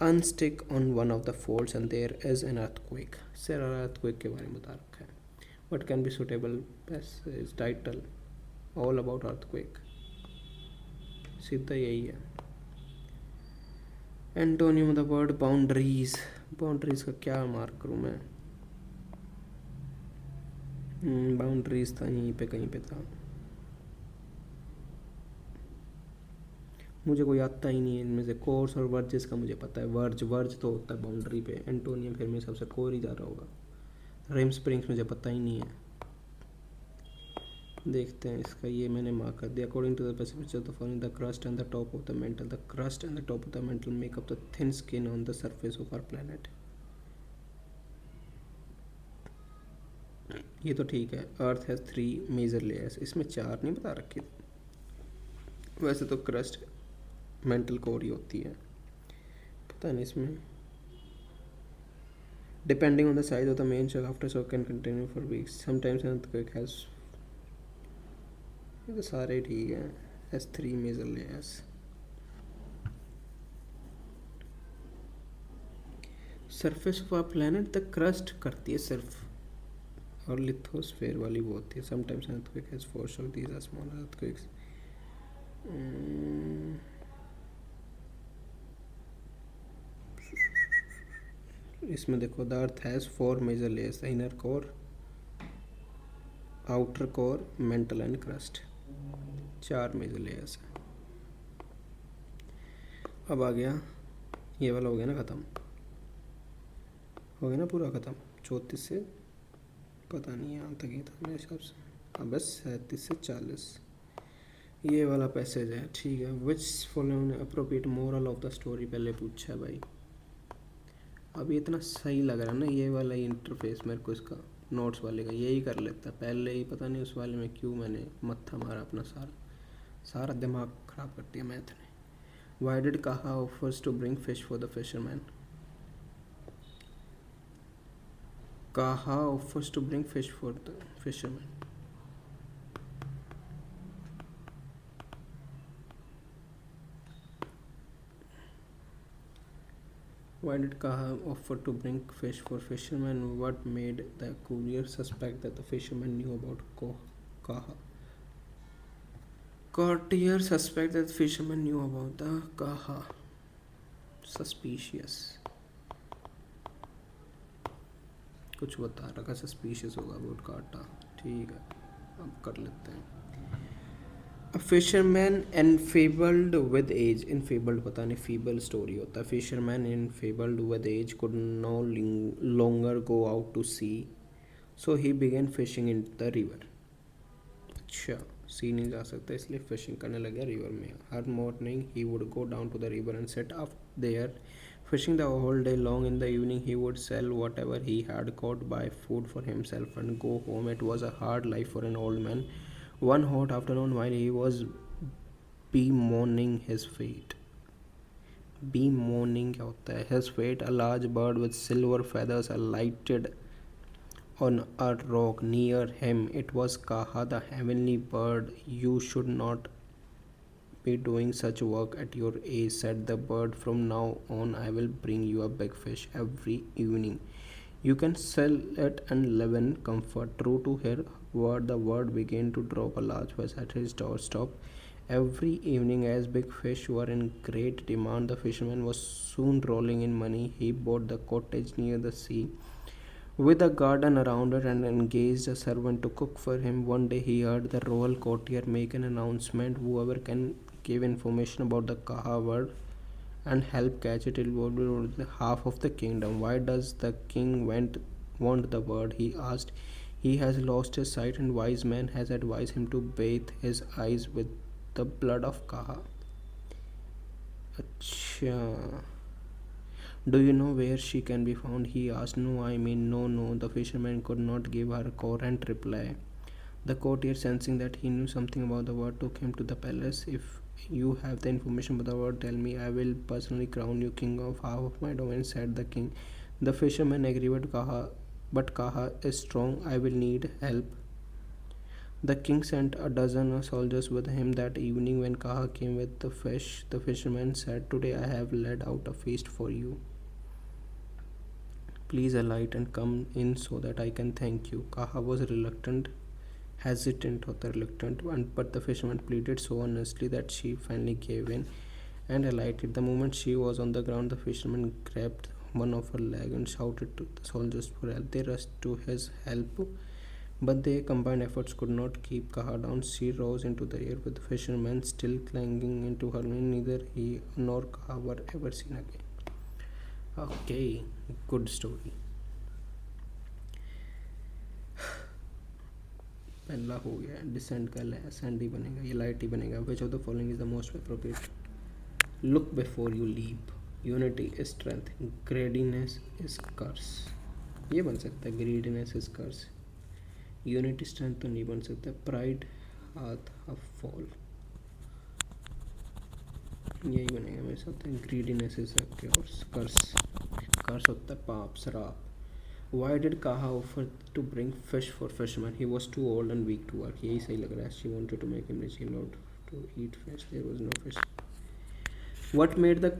unstick on one of the faults and there is an earthquake. Sir, earthquake के बारे में बता रखा है. What can be suitable passage title? All about earthquake. सीधा यही है. Antonym of the word boundaries. Boundaries का क्या मार्क करूँ मैं? बाउंड्रीज था यहीं पे कहीं पे था, मुझे कोई आता ही नहीं है इनमें से। कोर्स और वर्जेस का मुझे पता है। वर्ज तो होता है बाउंड्री पे। एंटोनियम फिर मेरे सबसे कोर ही जा रहा होगा। रेम स्प्रिंग्स मुझे पता ही नहीं है। देखते हैं इसका, ये मैंने मार्क कर दिया। According to the specification of the following, the crust and the top of the mantle. The crust and the top of the mantle make up the thin skin on the surface of our planet. ये तो ठीक है। अर्थ has 3 major layers, इसमें 4 नहीं बता रखी थी। वैसे तो क्रस्ट मेंटल कोर ही होती है, पता नहीं इसमें। Depending on the size of the main shock, after shock can continue for weeks, sometimes an earthquake has. ये तो सारे ठीक हैं। Has 3 major layers. Surface of our planet the crust करती है सिर्फ, और लिथोस्फेयर वाली वो होती है। Sometimes earthquake has foreshock, these are small earthquakes. इसमें देखो, the earth has 4 major layers: inner core, outer core, mantle and crust. 4 major layers है। अब आ गया ये वाला, हो गया ना ख़त्म, हो गया ना पूरा ख़त्म। 34 से पता नहीं यहाँ तक ही था मेरे हिसाब से। हाँ बस 37 से 40 ये वाला पैसेज है, ठीक है। Which following appropriate moral of the story पहले पूछा है भाई। अब ये इतना सही लग रहा है ना ये वाला इंटरफेस मेरे को, इसका नोट्स वाले का यही कर लेता पहले ही। पता नहीं उस वाले में क्यों मैंने मत्था मारा अपना, सारा दिमाग ख़राब कर दिया मैथ ने। Why did Kaha offers to bring fish for the fisherman? Kaha offers to bring fish for the fisherman. Why did Kaha offer to bring fish for fisherman? What made the courier suspect that the fisherman knew about Kaha? Courtier suspect that the fisherman knew about the Kaha. Suspicious. कुछ बता रखा suspicious होगा about काटा, ठीक है। अब कर लेते हैं। A fisherman enfeebled with age, enfeebled पता नहीं फीबल स्टोरी होता है। Fisherman enfeebled with age could no longer go out to sea, so he begin fishing in the river. अच्छा, सी नहीं जा सकता इसलिए फिशिंग करने लगे रिवर में। हर morning he would go down to the river and set up there Fishing the whole day long. In the evening, he would sell whatever he had caught, buy food for himself, and go home. It was a hard life for an old man. One hot afternoon, while he was bemoaning his fate, bemoaning क्या होता है his fate, a large bird with silver feathers alighted on a rock near him. It was Kaha, the heavenly bird. You should not be doing such work at your age, said the bird. From now on, I will bring you a big fish every evening. You can sell it and live in comfort. True to her word, the bird began to drop a large fish at his doorstep every evening. As big fish were in great demand, the fisherman was soon rolling in money. He bought the cottage near the sea with a garden around it and engaged a servant to cook for him. One day he heard the royal courtier make an announcement: whoever can give information about the Kaha bird and help catch it, it will be half of the kingdom. Why does the king want the bird? He asked. He has lost his sight, and wise man has advised him to bathe his eyes with the blood of Kaha. अच्छा, do you know where she can be found? He asked. No, I mean, no, no. The fisherman could not give her a coherent reply. The courtier, sensing that he knew something about the bird, took him to the palace. If you have the information about the bird, tell me. I will personally crown you king of half of my domain, said the king. The fisherman agreed with Kaha, but Kaha is strong. I will need help. The king sent a dozen of soldiers with him. That evening, when Kaha came with the fish, the fisherman said, today I have laid out a feast for you. Please alight and come in so that I can thank you. Kaha was hesitant, but the fisherman pleaded so earnestly that she finally gave in and alighted. The moment she was on the ground, the fisherman grabbed one of her legs and shouted to the soldiers for help. They rushed to his help, but their combined efforts could not keep Kaha down. She rose into the air with the fisherman still clinging into her. Neither he nor Kaha were ever seen again. Okay, good story. पहला हो गया, decent का ascend ही बनेगा, ये light ही बनेगा. Which of the following is the most appropriate? Look before you leap. Unity is strength. Greediness is curse. ये बन सकता है, greediness is curse. Unity strength तो नहीं बन सकता. प्राइड हाथ अ फॉल, यही बनेगा मेरे साथ. ग्रीडीनेस इज कर्स. कर्स होता है पाप, श्राप. Why did Kaha offer to bring fish for fisherman? He was too old and weak to work. यही सही लग रहा है. She wanted to make him rich. He loved to eat fish. There was no fish. What made the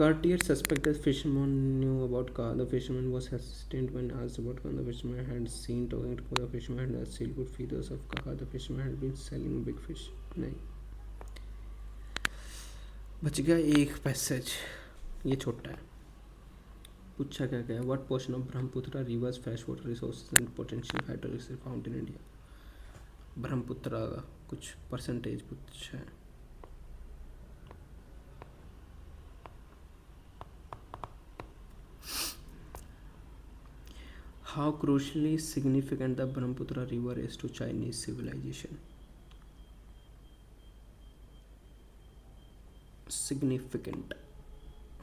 courtier suspect that fisherman knew about Kaha? The fisherman was hesitant when asked about Kaha. The fisherman had seen talking to the fisherman had sealed good feeders of Kaha. The fisherman had been selling big fish. नहीं, बच गया एक passage. ये छोटा है. पूछा क्या क्या है? What portion of Brahmaputra river's fresh water resources and potential hydroelectric found in India? Brahmaputra का कुछ परसेंटेज पूछा है. How crucially significant the Brahmaputra river is to Chinese civilization? Significant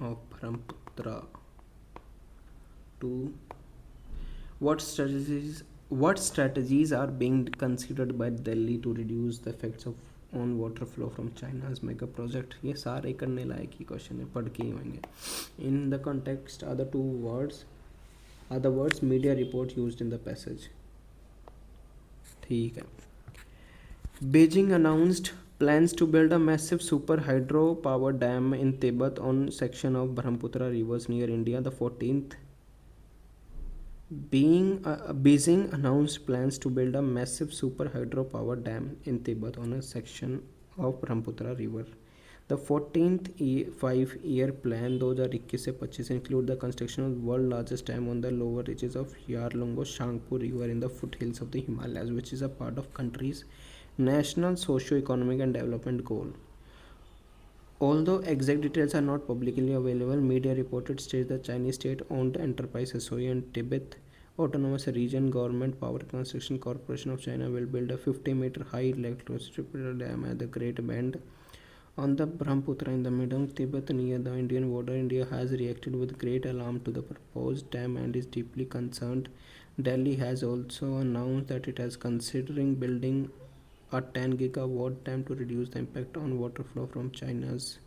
of Brahmaputra to what strategies are being considered by Delhi to reduce the effects of on water flow from China's mega project? ये सारे करने लायक ही question है, पढ़ के ही होंगे. In the context are the words media report used in the passage. ठीक है. Beijing announced plans to build a massive super hydro power dam in Tibet on section of Brahmaputra rivers near India. The 14th Beijing announced plans to build a massive super hydropower dam in Tibet on a section of Brahmaputra River. The 14th five-year plan 2021 से 25 include the construction of the world's largest dam on the lower reaches of Yarlungo Shangpu River in the foothills of the Himalayas, which is a part of country's national socio-economic and development goal. Although exact details are not publicly available, media reported states the Chinese state-owned enterprise SOE and Tibet Autonomous Region Government Power Construction Corporation of China will build a 50-meter high electricity dam at the Great Bend On the Brahmaputra in the middle Tibet near the Indian border, India has reacted with great alarm to the proposed dam and is deeply concerned. Delhi has also announced that it is considering building a 10 gigawatt dam to reduce the impact on water flow from China's.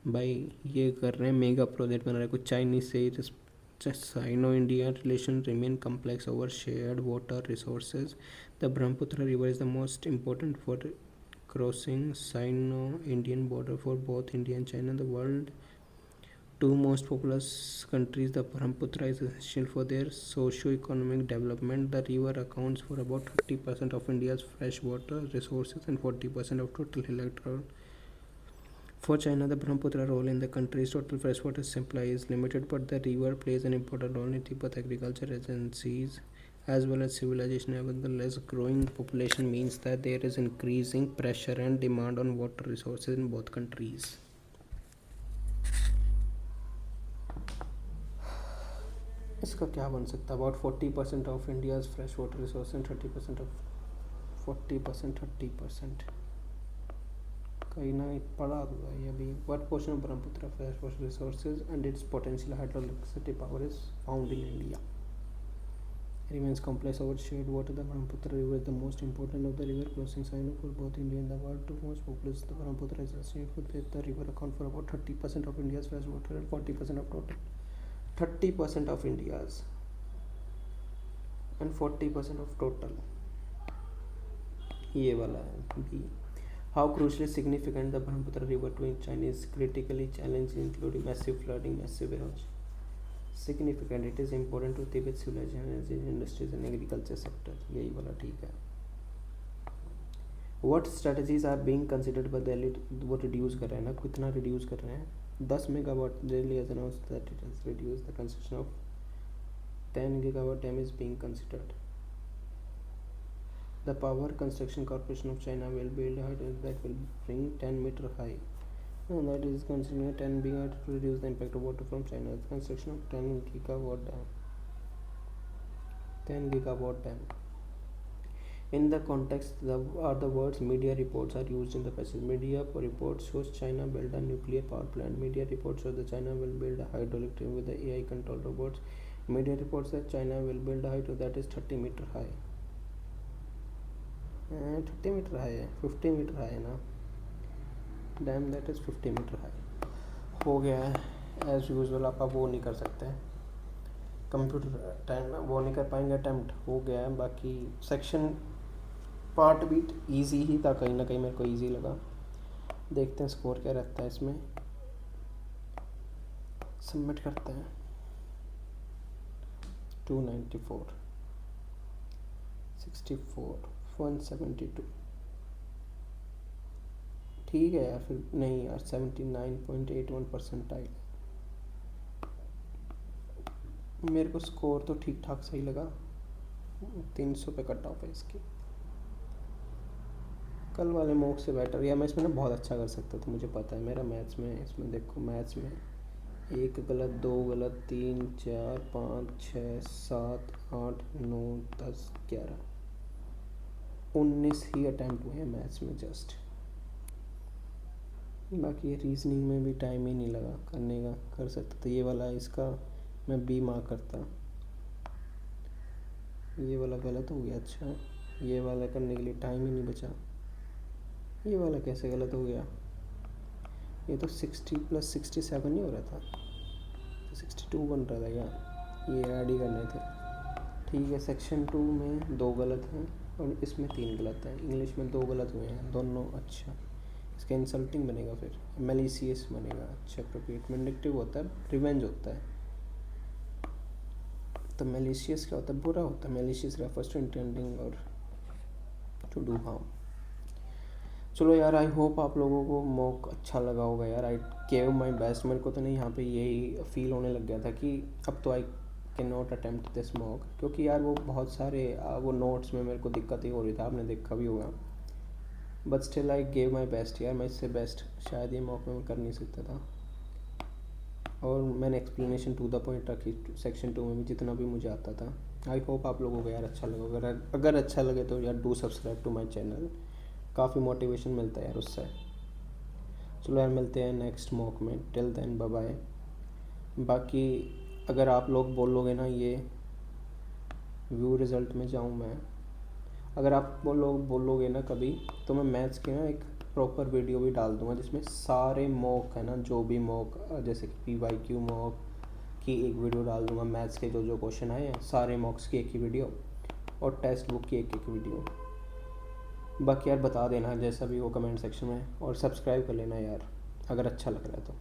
भाई ये कर रहे हैं mega project बना रहे हैं कुछ Chinese से Sino India relations remain complex over shared water resources. The Brahmaputra River is the most important for crossing Sino Indian border for both India and China. The world two most populous countries, the Brahmaputra is essential for their socio-economic development. The river accounts for about 30% of India's freshwater resources and 40% of total electoral. For China, the Brahmaputra role in the country's total freshwater supply is limited, but the river plays an important role in Tibet agriculture agencies as well as civilization. Nevertheless, growing population means that there is increasing pressure and demand on water resources in both countries. इसका क्या बन सकता है? About 40% of India's freshwater resources and 30% of 40% 30%. कहीं ना पढ़ा हुआ है अभी. What portion of Brahmaputra freshwater resources and its potential hydroelectricity power is found in India? Remains complex over shared water. The Brahmaputra River is the most important of the river crossing Sino for both India and the world. Two most populous, the Brahmaputra is associated with the river account for about 30% of India's freshwater and 40% of total. 30% of India's and 40% of total. ये वाला है B. How crucially significant the Brahmaputra River to China is critically challenged, including massive flooding, massive erosion. Significant, it is important to Tibet civilization, energy industries and agriculture sector. यही वाला ठीक है. What strategies are being considered by Delhi? वो reduce कर रहे हैं ना, कितना reduce कर रहे हैं? 10 megawatt. Delhi has announced that it has reduced the construction of 10 gigawatt dam is being considered. The Power Construction Corporation of China will build a that will bring 10-meter high. And that is considering 10 gigawatt to reduce the impact of water from China. The construction of 10 gigawatt dam. 10 gigawatt dam. In the context, the words media reports are used in the passage. Media report shows China build a nuclear power plant. Media report shows that China will build a hydroelectric with the AI controlled robots. Media reports that China will build a hydro that is 30-meter high. 30 meter high है, 50 meter high है ना. Dam that is 50 metre high. हो गया है as usual. आप वो नहीं कर सकते कंप्यूटर टाइम, वो नहीं कर पाएंगे. अटैम्प्ट हो गया है. बाकी सेक्शन पार्ट बीट इजी ही था, कहीं ना कहीं मेरे को इजी लगा. देखते हैं स्कोर क्या रहता है इसमें. सबमिट करते हैं. 294 64 172. ठीक है यार. फिर नहीं यार 79.81 परसेंटाइल. मेरे को स्कोर तो ठीक ठाक सही लगा. 300 पे कट ऑफ है इसकी. कल वाले मॉक से बेटर. या मैं इसमें ना बहुत अच्छा कर सकता था, मुझे पता है. मेरा मैथ्स में, इसमें देखो मैथ्स में 1 गलत 2 गलत 3 4 5 6 7 8 9 10 11 19 ही अटैम्प्ट हुए हैं मैथ्स में जस्ट. बाकी रीजनिंग में भी टाइम ही नहीं लगा करने का. कर सकता था. ये वाला इसका मैं B मार्क करता. ये वाला गलत हो गया. अच्छा, ये वाला करने के लिए टाइम ही नहीं बचा. ये वाला कैसे गलत हो गया? ये तो 60 + 67 ही हो रहा था. 62 बन रहा था क्या? ये ऐड ही करने थे. ठीक है. सेक्शन 2 में 2 गलत हैं और इसमें 3 गलत हैं. इंग्लिश में 2 गलत हुए हैं दोनों. अच्छा, इसका इंसल्टिंग बनेगा, फिर मैलिशियस बनेगा. अच्छा, अप्रोप्रिएट विंडिक्टिव होता है, रिवेंज होता है. तो मैलिशियस क्या होता है? बुरा होता है. मैलिशियस रेफर्स टू इंटेंडिंग और टू डू हार्म. चलो यार, आई होप आप लोगों को मॉक अच्छा लगा होगा यार. I gave my best. मेरे को तो नहीं यहाँ पे यही फील होने लग गया था कि अब तो I can not attempt this mock, क्योंकि यार वो बहुत सारे वो नोट्स में मेरे को दिक्कत ही हो रही था. आपने देखा भी होगा. But still I gave my best यार. मैं इससे बेस्ट शायद ये मॉक में कर नहीं सकता था. और मैंने एक्सप्लेनेशन टू द पॉइंट रखी सेक्शन 2 में भी जितना भी मुझे आता था. आई होप आप लोगों को यार अच्छा लगा. अगर अच्छा लगे तो यार do subscribe to my channel. काफ़ी मोटिवेशन मिलता है यार उससे. चलो यार, मिलते हैं नेक्स्ट मॉक में। Till then bye bye. बाकी अगर आप लोग बोलोगे ना, ये व्यू रिज़ल्ट में जाऊँ मैं, अगर आप वो लोग बोलोगे ना कभी, तो मैं मैथ्स की ना एक प्रॉपर वीडियो भी डाल दूंगा जिसमें सारे मॉक है ना, जो भी मॉक, जैसे कि PYQ मॉक की एक वीडियो डाल दूंगा, मैथ्स के जो जो क्वेश्चन आए हैं सारे मॉक्स की एक ही वीडियो, और टेक्स्ट बुक की एक एक वीडियो। बाकी यार बता देना जैसा भी हो कमेंट सेक्शन में, और सब्सक्राइब कर लेना यार अगर अच्छा लग रहा है तो।